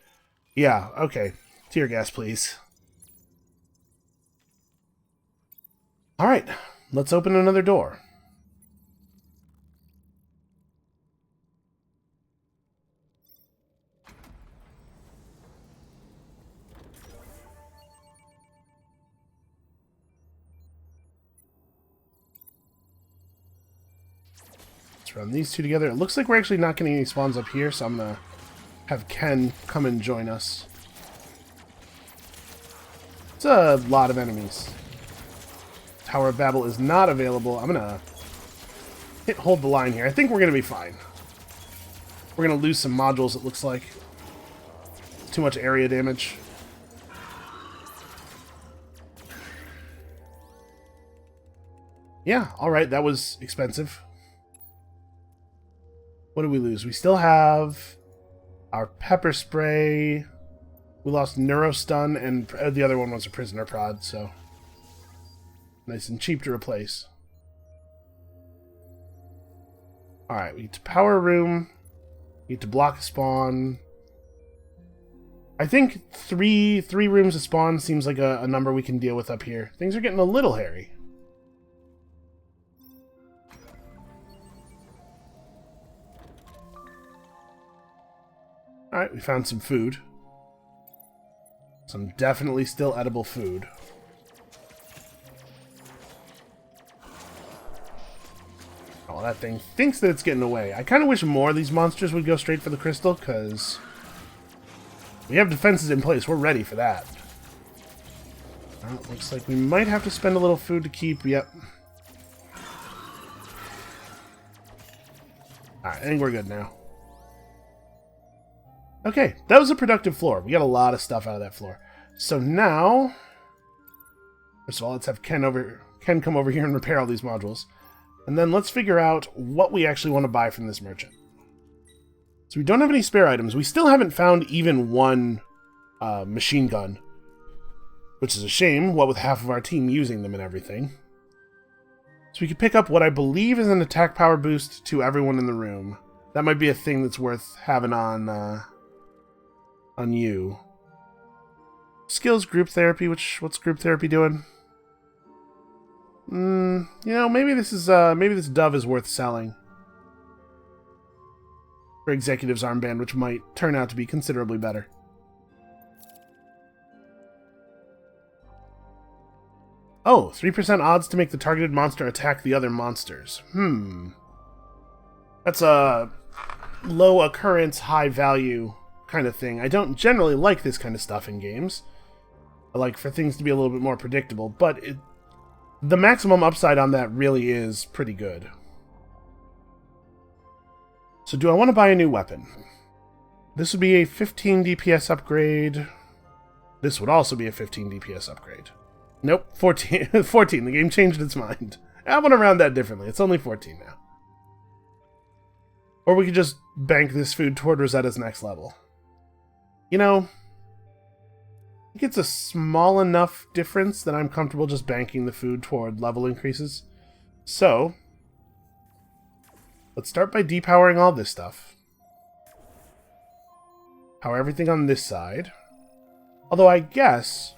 Yeah, okay. Tear gas, please. Alright, let's open another door. Let's run these two together. It looks like we're actually not getting any spawns up here, so I'm going to have Ken come and join us. It's a lot of enemies. Tower of Babel is not available. I'm going to hold the line here. I think we're going to be fine. We're going to lose some modules, it looks like. Too much area damage. Yeah, alright, that was expensive. What did we lose? We still have our pepper spray. We lost Neurostun, and the other one was a prisoner prod, so nice and cheap to replace. Alright, we need to power a room. We need to block a spawn. I think three rooms of spawn seems like a number we can deal with up here. Things are getting a little hairy. Alright, we found some food. Some definitely still edible food. Oh, that thing thinks that it's getting away. I kind of wish more of these monsters would go straight for the crystal, because we have defenses in place. We're ready for that. Well, it looks like we might have to spend a little food to keep. Yep. Alright, I think we're good now. Okay, that was a productive floor. We got a lot of stuff out of that floor. So now, first of all, let's have Ken come over here and repair all these modules. And then let's figure out what we actually want to buy from this merchant. So we don't have any spare items. We still haven't found even one machine gun, which is a shame, what with half of our team using them and everything. So we could pick up what I believe is an attack power boost to everyone in the room. That might be a thing that's worth having on you. Skills group therapy, what's group therapy doing? You know, maybe this dove is worth selling. For Executive's armband, which might turn out to be considerably better. Oh, 3% odds to make the targeted monster attack the other monsters. That's a low occurrence, high value kind of thing. I don't generally like this kind of stuff in games. I like for things to be a little bit more predictable, but the maximum upside on that really is pretty good. So do I want to buy a new weapon? This would be a 15 DPS upgrade. This would also be a 15 DPS upgrade. Nope, 14. 14. The game changed its mind. I want to round that differently. It's only 14 now. Or we could just bank this food toward Rosetta's next level. You know, I think it's a small enough difference that I'm comfortable just banking the food toward level increases. So, let's start by depowering all this stuff. Power everything on this side. Although I guess,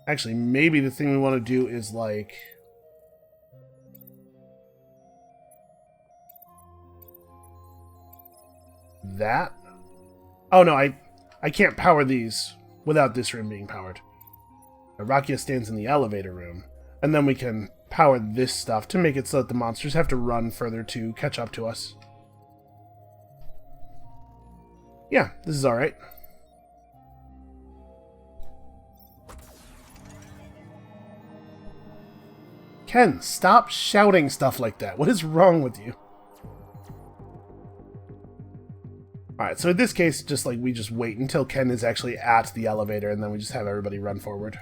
actually, maybe the thing we want to do is like that. Oh no, I can't power these without this room being powered. Rakia stands in the elevator room, and then we can power this stuff to make it so that the monsters have to run further to catch up to us. Yeah, this is alright. Ken, stop shouting stuff like that. What is wrong with you? Alright, so in this case, just like we just wait until Ken is actually at the elevator, and then we just have everybody run forward.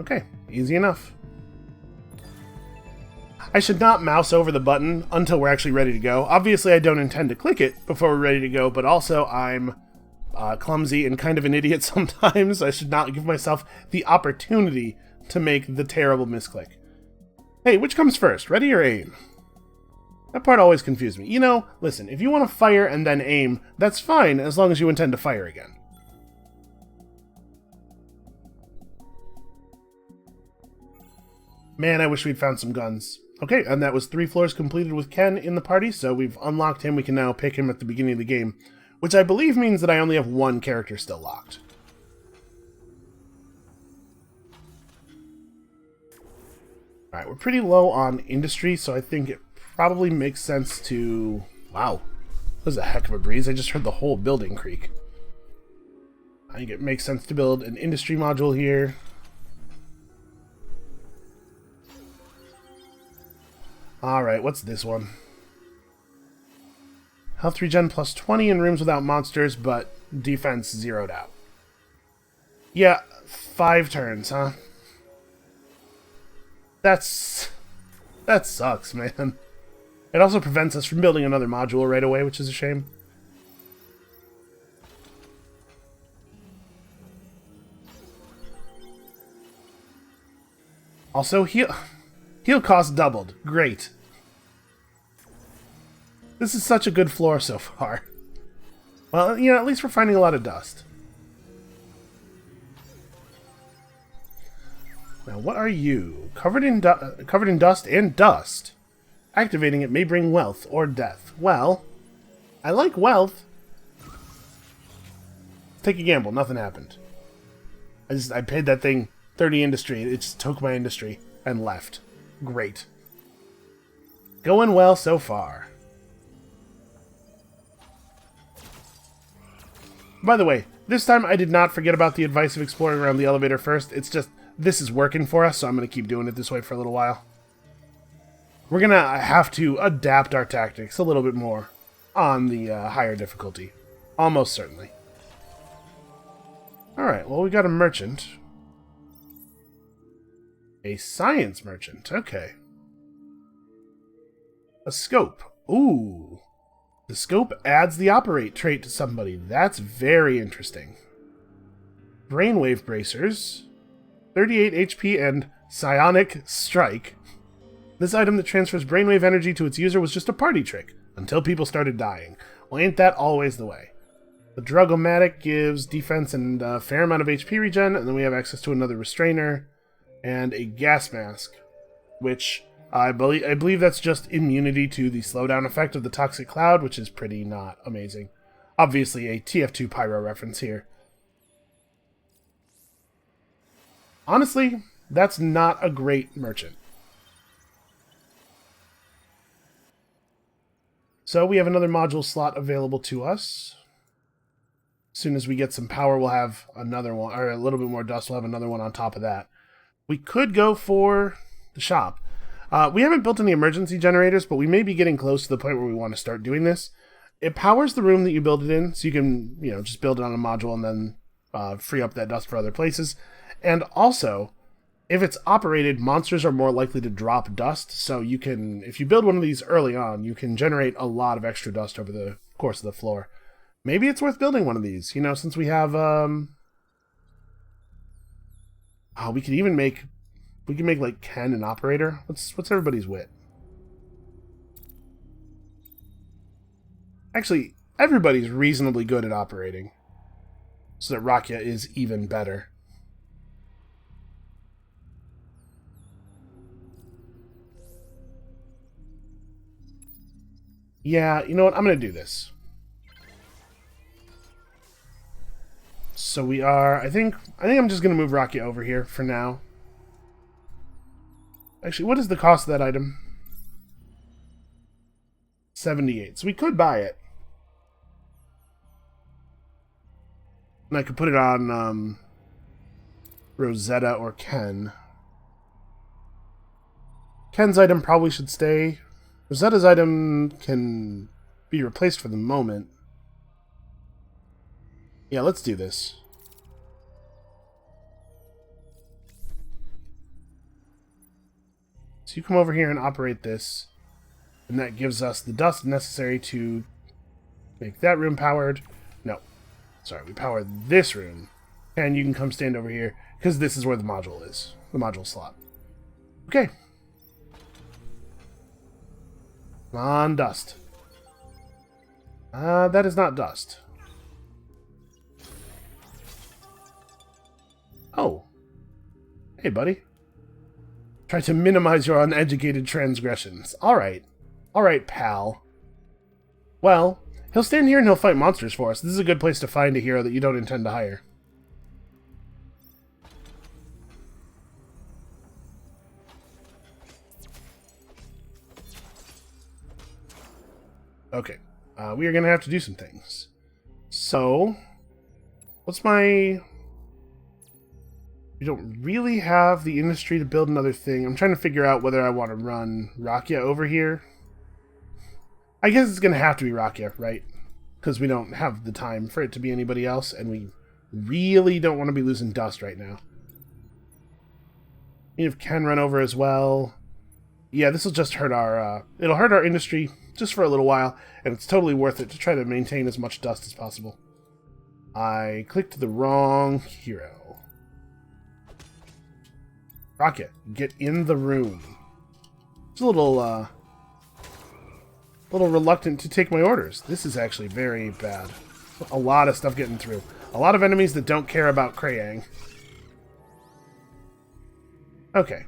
Okay, easy enough. I should not mouse over the button until we're actually ready to go. Obviously, I don't intend to click it before we're ready to go, but also I'm clumsy and kind of an idiot sometimes. I should not give myself the opportunity to make the terrible misclick. Hey, which comes first, ready or aim? That part always confused me. You know, listen, if you want to fire and then aim, that's fine as long as you intend to fire again. Man, I wish we'd found some guns. Okay, and that was 3 floors completed with Ken in the party, so we've unlocked him. We can now pick him at the beginning of the game, which I believe means that I only have 1 character still locked. Alright, we're pretty low on industry, so I think it probably makes sense to... Wow, that was a heck of a breeze. I just heard the whole building creak. I think it makes sense to build an industry module here. Alright, what's this one? Health regen plus 20 in rooms without monsters, but defense zeroed out. Yeah, 5 turns, huh? That sucks, man. It also prevents us from building another module right away, which is a shame. Also, heal cost doubled. Great. This is such a good floor so far. Well, you know, at least we're finding a lot of dust. Now, what are you? Covered in dust and dust. Activating it may bring wealth or death. Well, I like wealth. Take a gamble. Nothing happened. I paid that thing 30 industry. It just took my industry and left. Great. Going well so far. By the way, this time I did not forget about the advice of exploring around the elevator first. It's just, this is working for us, so I'm going to keep doing it this way for a little while. We're going to have to adapt our tactics a little bit more on the higher difficulty. Almost certainly. Alright, well, we got a merchant. A science merchant, okay. A scope. Ooh. The scope adds the operate trait to somebody. That's very interesting. Brainwave bracers. 38 HP and psionic strike. This item that transfers brainwave energy to its user was just a party trick, until people started dying. Well, ain't that always the way? The Drugomatic gives defense and a fair amount of HP regen, and then we have access to another restrainer, and a gas mask, which I believe that's just immunity to the slowdown effect of the toxic cloud, which is pretty not amazing. Obviously a TF2 Pyro reference here. Honestly, that's not a great merchant. So we have another module slot available to us. As soon as we get some power, we'll have another one, or a little bit more dust, we'll have another one on top of that. We could go for the shop. We haven't built any emergency generators, but we may be getting close to the point where we want to start doing this. It powers the room that you build it in, so you can, you know, just build it on a module and then free up that dust for other places. And also, if it's operated, monsters are more likely to drop dust, so you can, if you build one of these early on, you can generate a lot of extra dust over the course of the floor. Maybe it's worth building one of these, you know, since we have, we could even make, we can make, like, Ken an operator. What's everybody's wit? Actually, everybody's reasonably good at operating, so that Rakia is even better. Yeah, you know what? I'm going to do this. So we are... I think I'm just going to move Rakia over here for now. Actually, what is the cost of that item? 78. So we could buy it. And I could put it on Rosetta or Ken. Ken's item probably should stay. Rosetta's item can be replaced for the moment. Yeah, let's do this. So you come over here and operate this, and that gives us the dust necessary to make that room powered. No. Sorry, we power this room. And you can come stand over here, because this is where the module is. The module slot. Okay. Come on, dust. That is not dust. Oh. Hey, buddy. Try to minimize your uneducated transgressions. Alright. Alright, pal. Well, he'll stand here and he'll fight monsters for us. This is a good place to find a hero that you don't intend to hire. Okay. We are going to have to do some things. So, what's my... We don't really have the industry to build another thing. I'm trying to figure out whether I want to run Rakia over here. I guess it's going to have to be Rakia, right? Because we don't have the time for it to be anybody else, and we really don't want to be losing dust right now. Even if Ken run over as well. Yeah, this will just hurt our... it'll hurt our industry just for a little while, and it's totally worth it to try to maintain as much dust as possible. I clicked the wrong hero. Rocket, get in the room. It's a little reluctant to take my orders. This is actually very bad. A lot of stuff getting through. A lot of enemies that don't care about Krayang. Okay.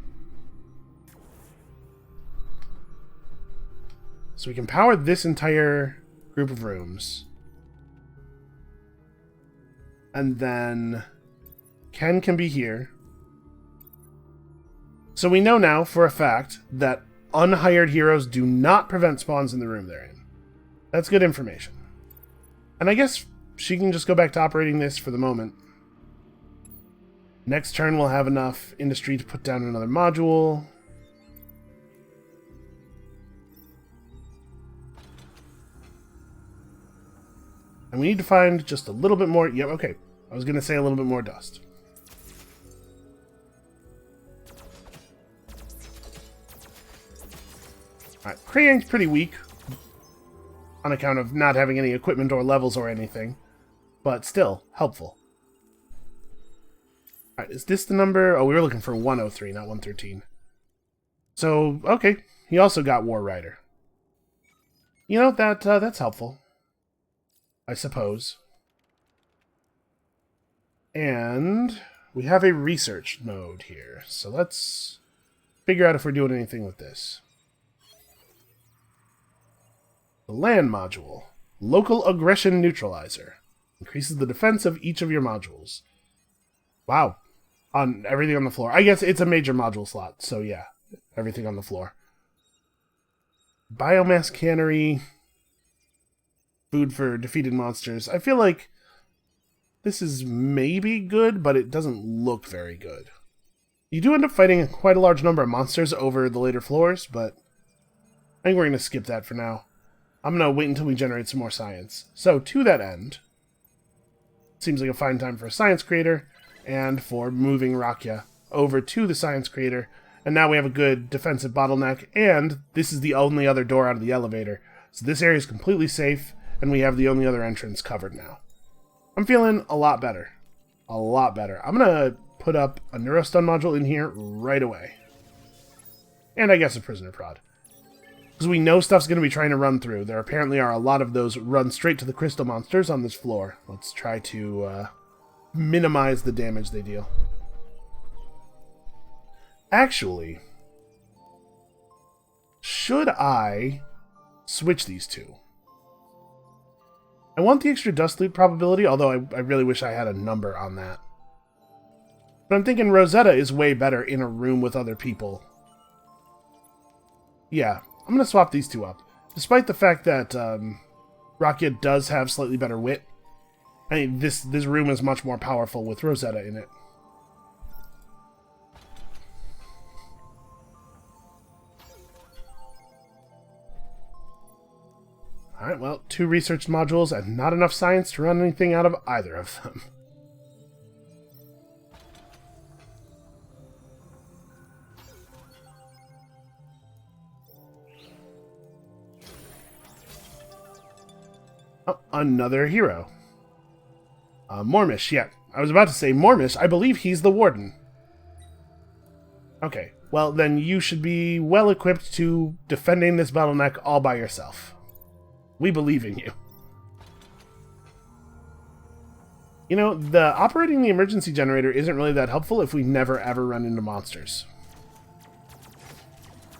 So we can power this entire group of rooms. And then Ken can be here. So we know now, for a fact, that unhired heroes do not prevent spawns in the room they're in. That's good information. And I guess she can just go back to operating this for the moment. Next turn we'll have enough industry to put down another module. And we need to find just a little bit more... Yep, okay. I was going to say a little bit more dust. Alright, Krayang's pretty weak. On account of not having any equipment or levels or anything. But still, helpful. Alright, is this the number? Oh, we were looking for 103, not 113. So, okay. He also got War Rider. You know, that's helpful. I suppose. And we have a research mode here. So let's figure out if we're doing anything with this. The land module. Local aggression neutralizer. Increases the defense of each of your modules. Wow. On everything on the floor. I guess it's a major module slot, so yeah. Everything on the floor. Biomass cannery. Food for defeated monsters. I feel like this is maybe good, but it doesn't look very good. You do end up fighting quite a large number of monsters over the later floors, but I think we're going to skip that for now. I'm going to wait until we generate some more science. So, to that end, seems like a fine time for a science creator, and for moving Rakia over to the science creator. And now we have a good defensive bottleneck, and this is the only other door out of the elevator. So this area is completely safe, and we have the only other entrance covered now. I'm feeling a lot better. A lot better. I'm going to put up a Neurostun module in here right away. And I guess a Prisoner Prod. Because we know stuff's going to be trying to run through. There apparently are a lot of those run straight to the crystal monsters on this floor. Let's try to minimize the damage they deal. Actually, should I switch these two? I want the extra dust loot probability, although I really wish I had a number on that. But I'm thinking Rosetta is way better in a room with other people. Yeah, I'm going to swap these two up. Despite the fact that Rakia does have slightly better wit, I mean, this room is much more powerful with Rosetta in it. Alright, well, 2 research modules and not enough science to run anything out of either of them. Oh, another hero. Mormish, yeah. I was about to say Mormish. I believe he's the warden. Okay, well, then you should be well equipped to defending this bottleneck all by yourself. We believe in you. You know, operating the emergency generator isn't really that helpful if we never ever run into monsters.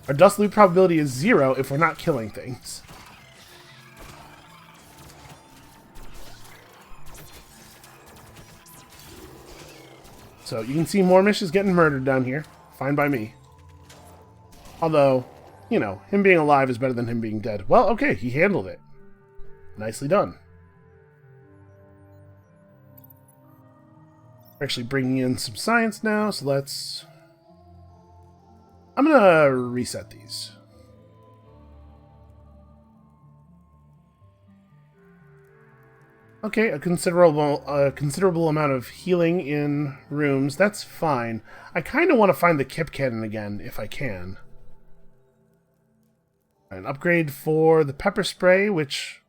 Our dust loot probability is 0 if we're not killing things. So you can see Mormish is getting murdered down here. Fine by me. Although, you know, him being alive is better than him being dead. Well, okay, he handled it. Nicely done. We're actually bringing in some science now, so let's... I'm gonna reset these. Okay, a considerable amount of healing in rooms. That's fine. I kind of want to find the Kip Cannon again, if I can. An upgrade for the pepper spray, which...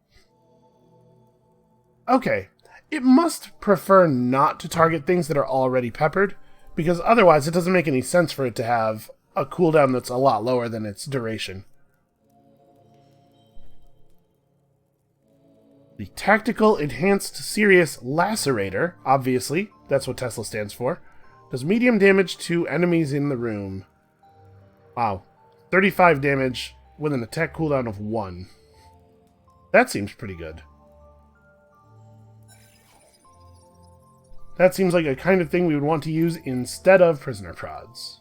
Okay, it must prefer not to target things that are already peppered, because otherwise it doesn't make any sense for it to have a cooldown that's a lot lower than its duration. The Tactical Enhanced Serious Lacerator, obviously, that's what Tesla stands for, does medium damage to enemies in the room. Wow, 35 damage with an attack cooldown of 1. That seems pretty good. That seems like a kind of thing we would want to use instead of prisoner prods.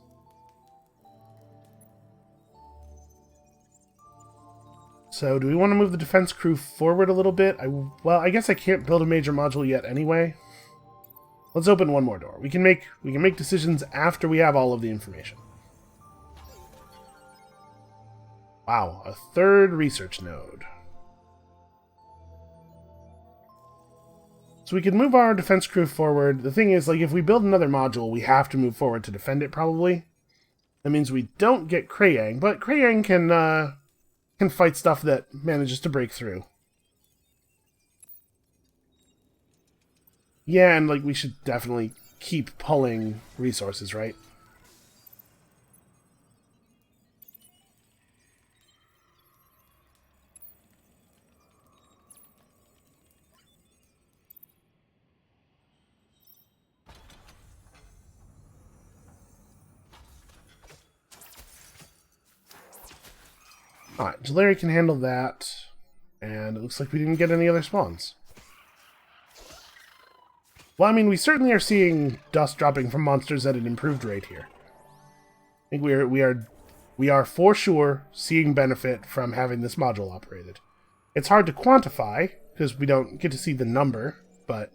So, do we want to move the defense crew forward a little bit? Well, I guess I can't build a major module yet anyway. Let's open one more door. We can make decisions after we have all of the information. Wow, a 3rd research node. So we can move our defense crew forward. The thing is, like, if we build another module, we have to move forward to defend it, probably. That means we don't get Krayang, but Krayang can fight stuff that manages to break through. Yeah, and, like, we should definitely keep pulling resources, right? Alright, Jalari can handle that. And it looks like we didn't get any other spawns. Well, I mean, we certainly are seeing dust dropping from monsters at an improved rate here. I think we are for sure seeing benefit from having this module operated. It's hard to quantify, because we don't get to see the number, but...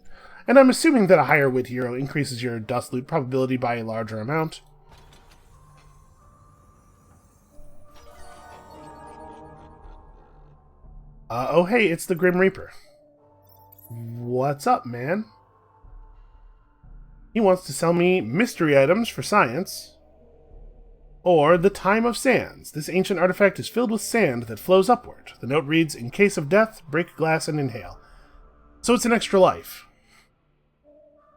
And I'm assuming that a higher wit hero increases your dust loot probability by a larger amount. Oh hey, it's the Grim Reaper. What's up, man? He wants to sell me mystery items for science. Or the Time of Sands. This ancient artifact is filled with sand that flows upward. The note reads, in case of death, break glass and inhale. So it's an extra life.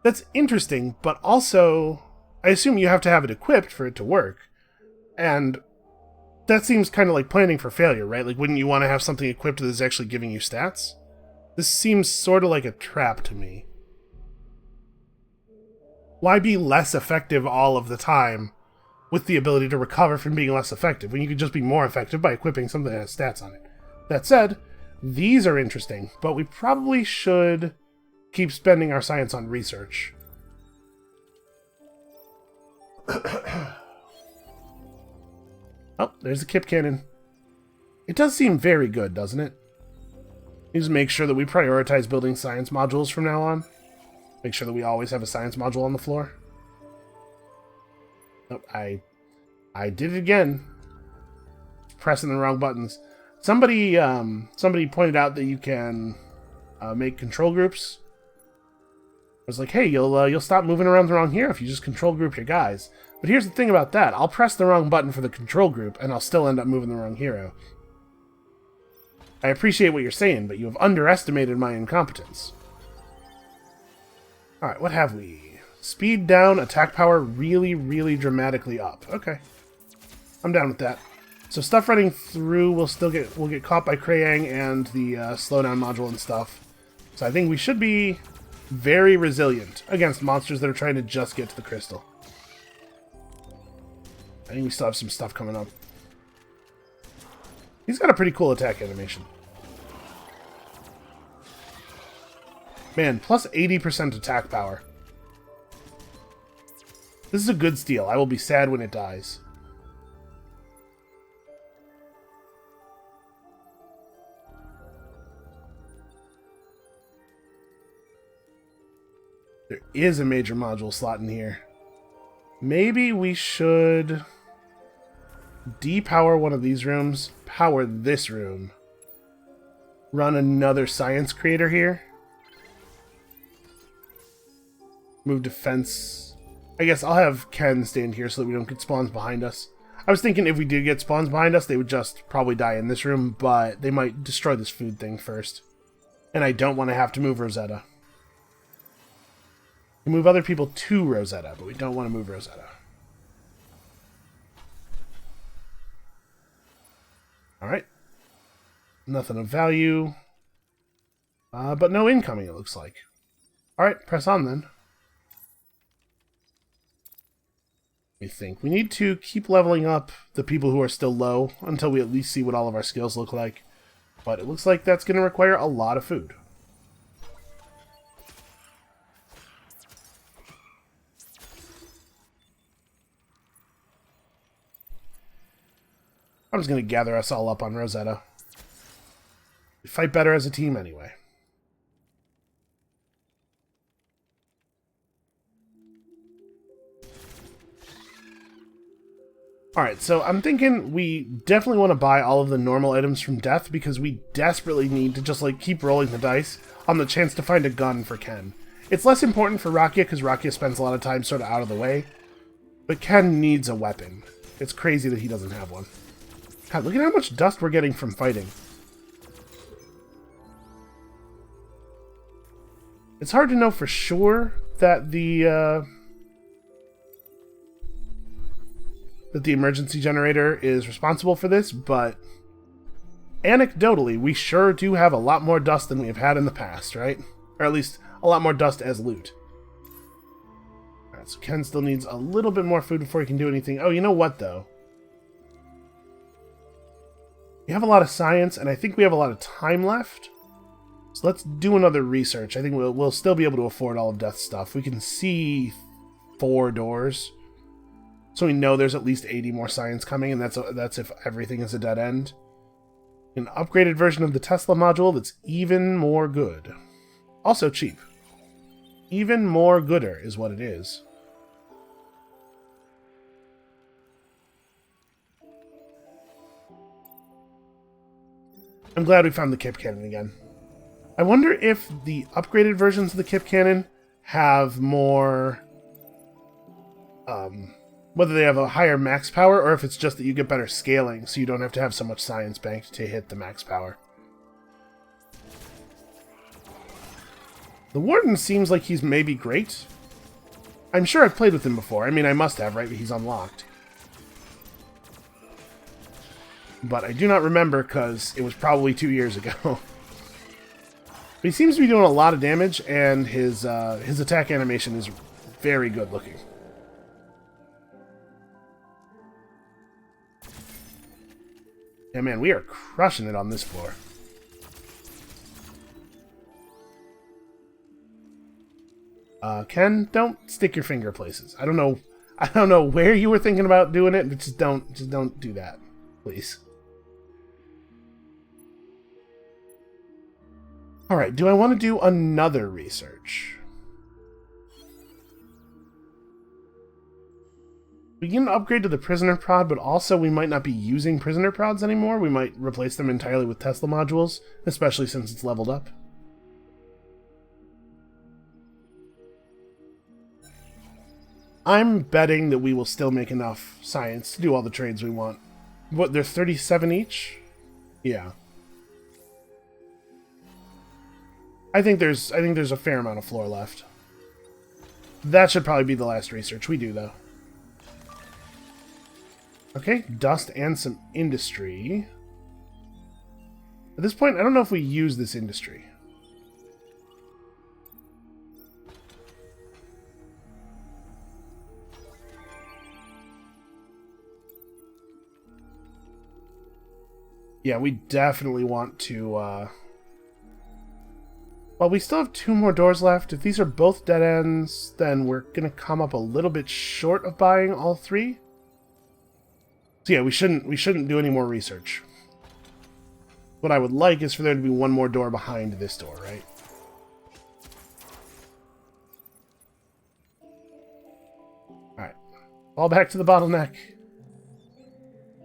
That's interesting, but also, I assume you have to have it equipped for it to work. And that seems kind of like planning for failure, right? Like, wouldn't you want to have something equipped that is actually giving you stats? This seems sort of like a trap to me. Why be less effective all of the time with the ability to recover from being less effective when you could just be more effective by equipping something that has stats on it? That said, these are interesting, but we probably should keep spending our science on research. Oh, there's the Kip Cannon. It does seem very good, doesn't it? We just make sure that we prioritize building science modules from now on. Make sure that we always have a science module on the floor. Oh, I did it again. Pressing the wrong buttons. Somebody pointed out that you can make control groups. I was like, hey, you'll stop moving around the wrong hero if you just control group your guys. But here's the thing about that. I'll press the wrong button for the control group, and I'll still end up moving the wrong hero. I appreciate what you're saying, but you have underestimated my incompetence. Alright, what have we? Speed down, attack power really, really dramatically up. Okay. I'm down with that. So stuff running through will get caught by Krayang and the slowdown module and stuff. So I think we should be very resilient against monsters that are trying to just get to the crystal. I think we still have some stuff coming up. He's got a pretty cool attack animation. Man, plus 80% attack power. This is a good steal. I will be sad when it dies. There is a major module slot in here. Maybe we should depower one of these rooms, power this room, run another science creator here, move defense. I guess I'll have Ken stand here so that we don't get spawns behind us. I was thinking if we did get spawns behind us, they would just probably die in this room, but they might destroy this food thing first. And I don't want to have to move Rosetta. We move other people to Rosetta, but we don't want to move Rosetta. Alright. Nothing of value. But no incoming, it looks like. Alright, press on then. We think. We need to keep leveling up the people who are still low until we at least see what all of our skills look like. But it looks like that's going to require a lot of food. I'm just going to gather us all up on Rosetta. We fight better as a team anyway. Alright, so I'm thinking we definitely want to buy all of the normal items from Death because we desperately need to just like keep rolling the dice on the chance to find a gun for Ken. It's less important for Rakia because Rakia spends a lot of time sort of out of the way. But Ken needs a weapon. It's crazy that he doesn't have one. God, look at how much dust we're getting from fighting. It's hard to know for sure that the emergency generator is responsible for this, but anecdotally, we sure do have a lot more dust than we have had in the past, right? Or at least a lot more dust as loot. Alright, so Ken still needs a little bit more food before he can do anything. Oh, you know what, though? We have a lot of science, and I think we have a lot of time left. So let's do another research. I think we'll still be able to afford all of Death's stuff. We can see 4 doors. So we know there's at least 80 more science coming, and that's if everything is a dead end. An upgraded version of the Tesla module that's even more good. Also cheap. Even more gooder is what it is. I'm glad we found the Kip Cannon again. I wonder if the upgraded versions of the Kip Cannon have more... whether they have a higher max power, or if it's just that you get better scaling, so you don't have to have so much science banked to hit the max power. The Warden seems like he's maybe great. I'm sure I've played with him before. I mean, I must have, right? He's unlocked. But I do not remember, because it was probably 2 years ago. But he seems to be doing a lot of damage, and his attack animation is very good looking. Yeah, man, we are crushing it on this floor. Ken, don't stick your finger places. I don't know where you were thinking about doing it, but just don't do that, please. All right, do I want to do another research? We can upgrade to the prisoner prod, but also we might not be using prisoner prods anymore. We might replace them entirely with Tesla modules, especially since it's leveled up. I'm betting that we will still make enough science to do all the trades we want. What, they're 37 each? Yeah. I think there's a fair amount of floor left. That should probably be the last research we do, though. Okay, dust and some industry. At this point, I don't know if we use this industry. Yeah, we definitely want to, well, we still have 2 more doors left. If these are both dead ends, then we're going to come up a little bit short of buying all 3. So yeah, we shouldn't do any more research. What I would like is for there to be 1 more door behind this door, right? Alright. Fall back to the bottleneck,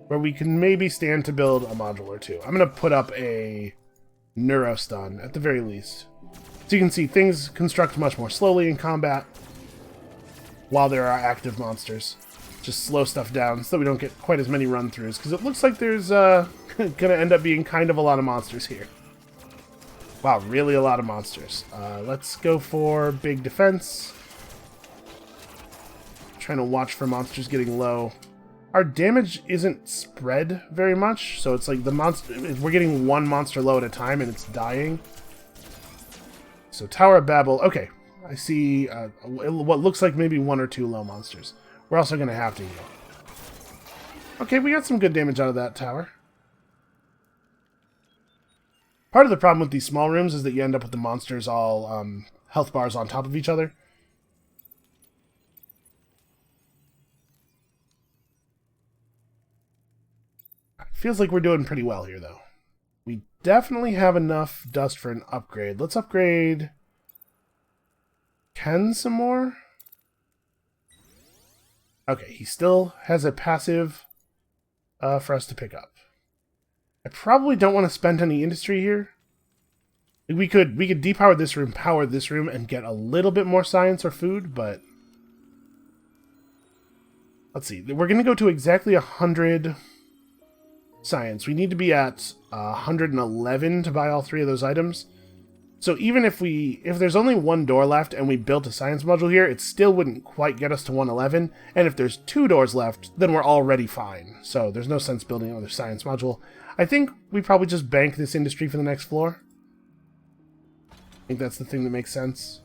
where we can maybe stand to build a module or 2. I'm going to put up a neurostun, at the very least. So you can see things construct much more slowly in combat while there are active monsters. Just slow stuff down so we don't get quite as many run-throughs, because it looks like there's going to end up being kind of a lot of monsters here. Wow, really a lot of monsters. Let's go for big defense. Trying to watch for monsters getting low. Our damage isn't spread very much, so it's like the monster. We're getting 1 monster low at a time, and it's dying. So Tower of Babel. Okay, I see what looks like maybe 1 or 2 low monsters. We're also going to have to heal. Okay, we got some good damage out of that tower. Part of the problem with these small rooms is that you end up with the monsters all health bars on top of each other. Feels like we're doing pretty well here, though. We definitely have enough dust for an upgrade. Let's upgrade Ken some more. Okay, he still has a passive for us to pick up. I probably don't want to spend any industry here. We could depower this room, power this room, and get a little bit more science or food, but let's see. We're going to go to exactly 100 science. We need to be at 111 to buy all 3 of those items. So even if there's only 1 door left and we built a science module here, it still wouldn't quite get us to 111. And if there's 2 doors left, then we're already fine. So there's no sense building another science module. I think we probably just bank this industry for the next floor. I think that's the thing that makes sense.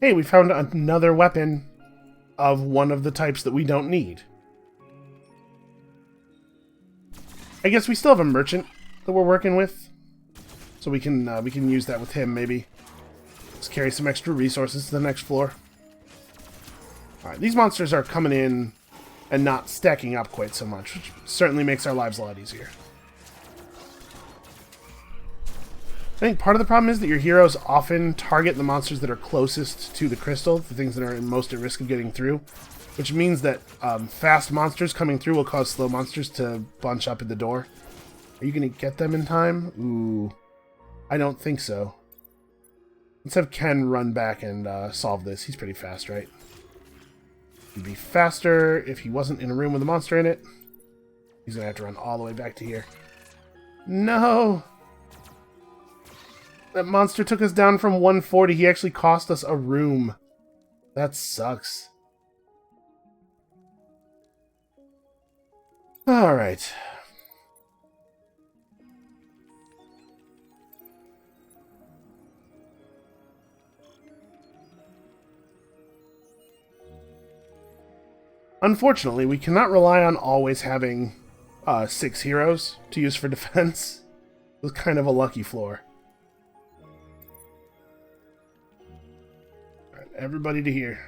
Hey, we found another weapon of one of the types that we don't need. I guess we still have a merchant that we're working with, so we can use that with him maybe. Let's carry some extra resources to the next floor. All right, these monsters are coming in and not stacking up quite so much, which certainly makes our lives a lot easier. I think part of the problem is that your heroes often target the monsters that are closest to the crystal, the things that are most at risk of getting through, which means that fast monsters coming through will cause slow monsters to bunch up at the door. Are you going to get them in time? Ooh, I don't think so. Let's have Ken run back and solve this. He's pretty fast, right? He'd be faster if he wasn't in a room with a monster in it. He's going to have to run all the way back to here. No! That monster took us down from 140. He actually cost us a room. That sucks. Alright. Unfortunately, we cannot rely on always having 6 heroes to use for defense. It was kind of a lucky floor. Alright, everybody to here.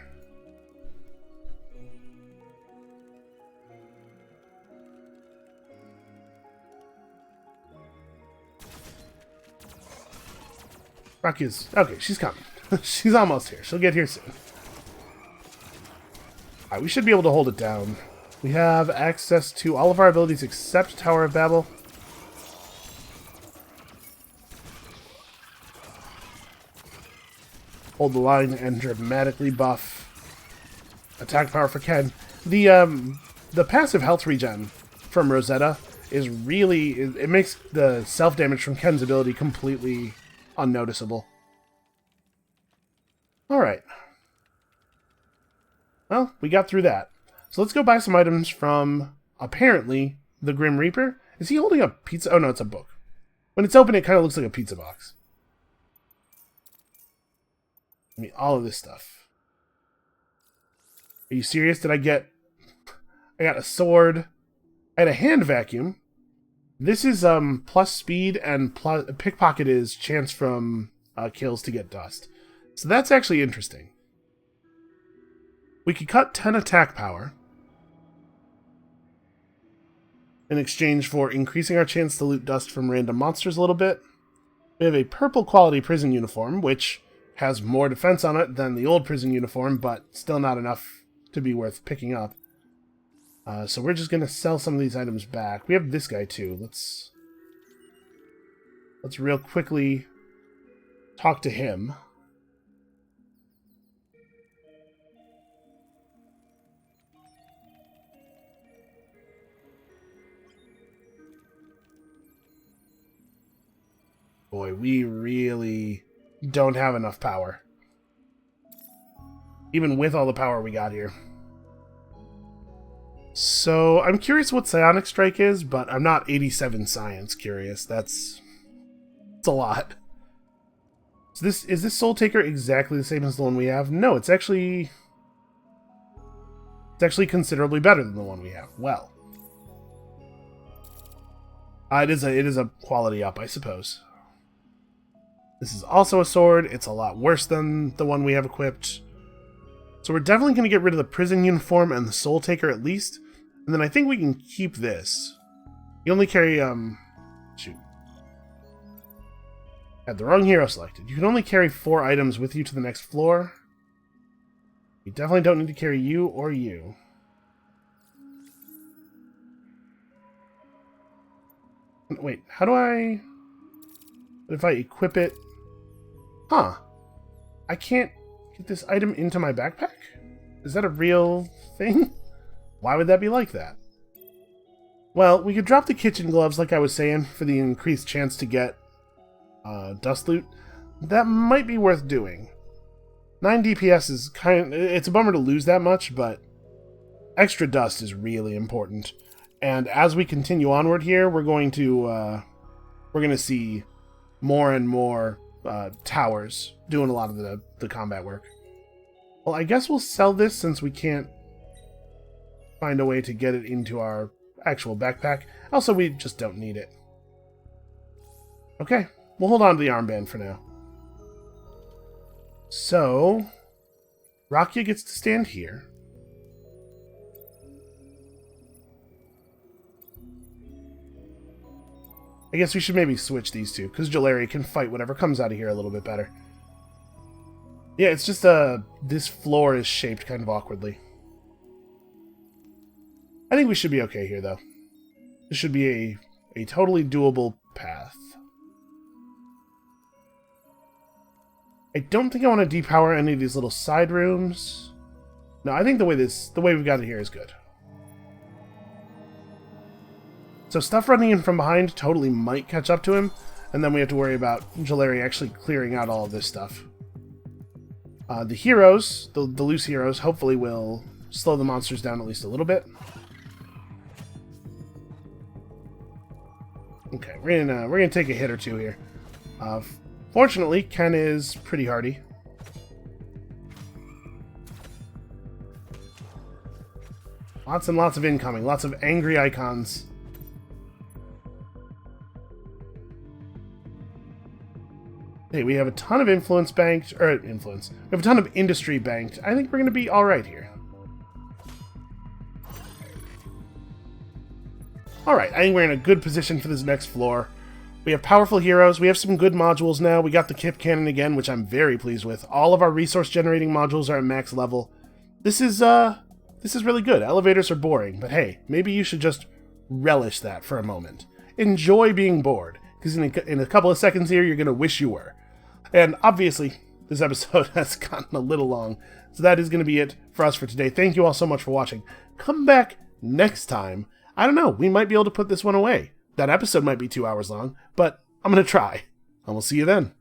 Rakia's... Okay, she's coming. She's almost here. She'll get here soon. Alright, we should be able to hold it down. We have access to all of our abilities except Tower of Babel. Hold the line and dramatically buff attack power for Ken. The passive health regen from Rosetta is really... It makes the self-damage from Ken's ability completely unnoticeable. Alright. Well, we got through that. So let's go buy some items from, apparently, the Grim Reaper. Is he holding a pizza? Oh, no, it's a book. When it's open, it kind of looks like a pizza box. I mean, all of this stuff. Are you serious? Did I get... I got a sword. I had a hand vacuum. This is plus speed, and pickpocket is chance from kills to get dust. So that's actually interesting. We could cut 10 attack power in exchange for increasing our chance to loot dust from random monsters a little bit. We have a purple quality prison uniform, which has more defense on it than the old prison uniform, but still not enough to be worth picking up. So we're just going to sell some of these items back. We have this guy too. Let's real quickly talk to him. Boy, we really don't have enough power. Even with all the power we got here. So, I'm curious what Psionic Strike is, but I'm not 87 Science curious. That's a lot. So is this Soul Taker exactly the same as the one we have? No, it's actually considerably better than the one we have. Well. It is a quality up, I suppose. This is also a sword. It's a lot worse than the one we have equipped. So we're definitely going to get rid of the prison uniform and the Soul Taker at least. And then I think we can keep this. You only carry, shoot. Had the wrong hero selected. You can only carry 4 items with you to the next floor. You definitely don't need to carry you or you. Wait, how do I... If I equip it... Huh. I can't get this item into my backpack? Is that a real thing? Why would that be like that? Well, we could drop the kitchen gloves, like I was saying, for the increased chance to get dust loot. That might be worth doing. 9 DPS is it's a bummer to lose that much, but extra dust is really important. And as we continue onward here, we're going to see more and more towers doing a lot of the combat work. Well, I guess we'll sell this since we can't find a way to get it into our actual backpack. Also, we just don't need it. Okay, we'll hold on to the armband for now. So, Rakia gets to stand here. I guess we should maybe switch these two, because Jalari can fight whatever comes out of here a little bit better. Yeah, it's just this floor is shaped kind of awkwardly. I think we should be okay here, though. This should be a totally doable path. I don't think I want to depower any of these little side rooms. No, I think the way we've got it here is good. So stuff running in from behind totally might catch up to him, and then we have to worry about Jalari actually clearing out all of this stuff. The heroes, the loose heroes, hopefully will slow the monsters down at least a little bit. Okay, we're gonna take a hit or two here. Fortunately, Ken is pretty hardy. Lots and lots of incoming, lots of angry icons. Hey, we have a ton of influence banked, We have a ton of industry banked. I think we're gonna be alright here. Alright, I think we're in a good position for this next floor. We have powerful heroes. We have some good modules now. We got the Kip Cannon again, which I'm very pleased with. All of our resource generating modules are at max level. This is really good. Elevators are boring, but hey, maybe you should just relish that for a moment. Enjoy being bored, because in a couple of seconds here, you're going to wish you were. And obviously, this episode has gotten a little long, so that is going to be it for us for today. Thank you all so much for watching. Come back next time. I don't know, we might be able to put this one away. That episode might be 2 hours long, but I'm going to try. And we'll see you then.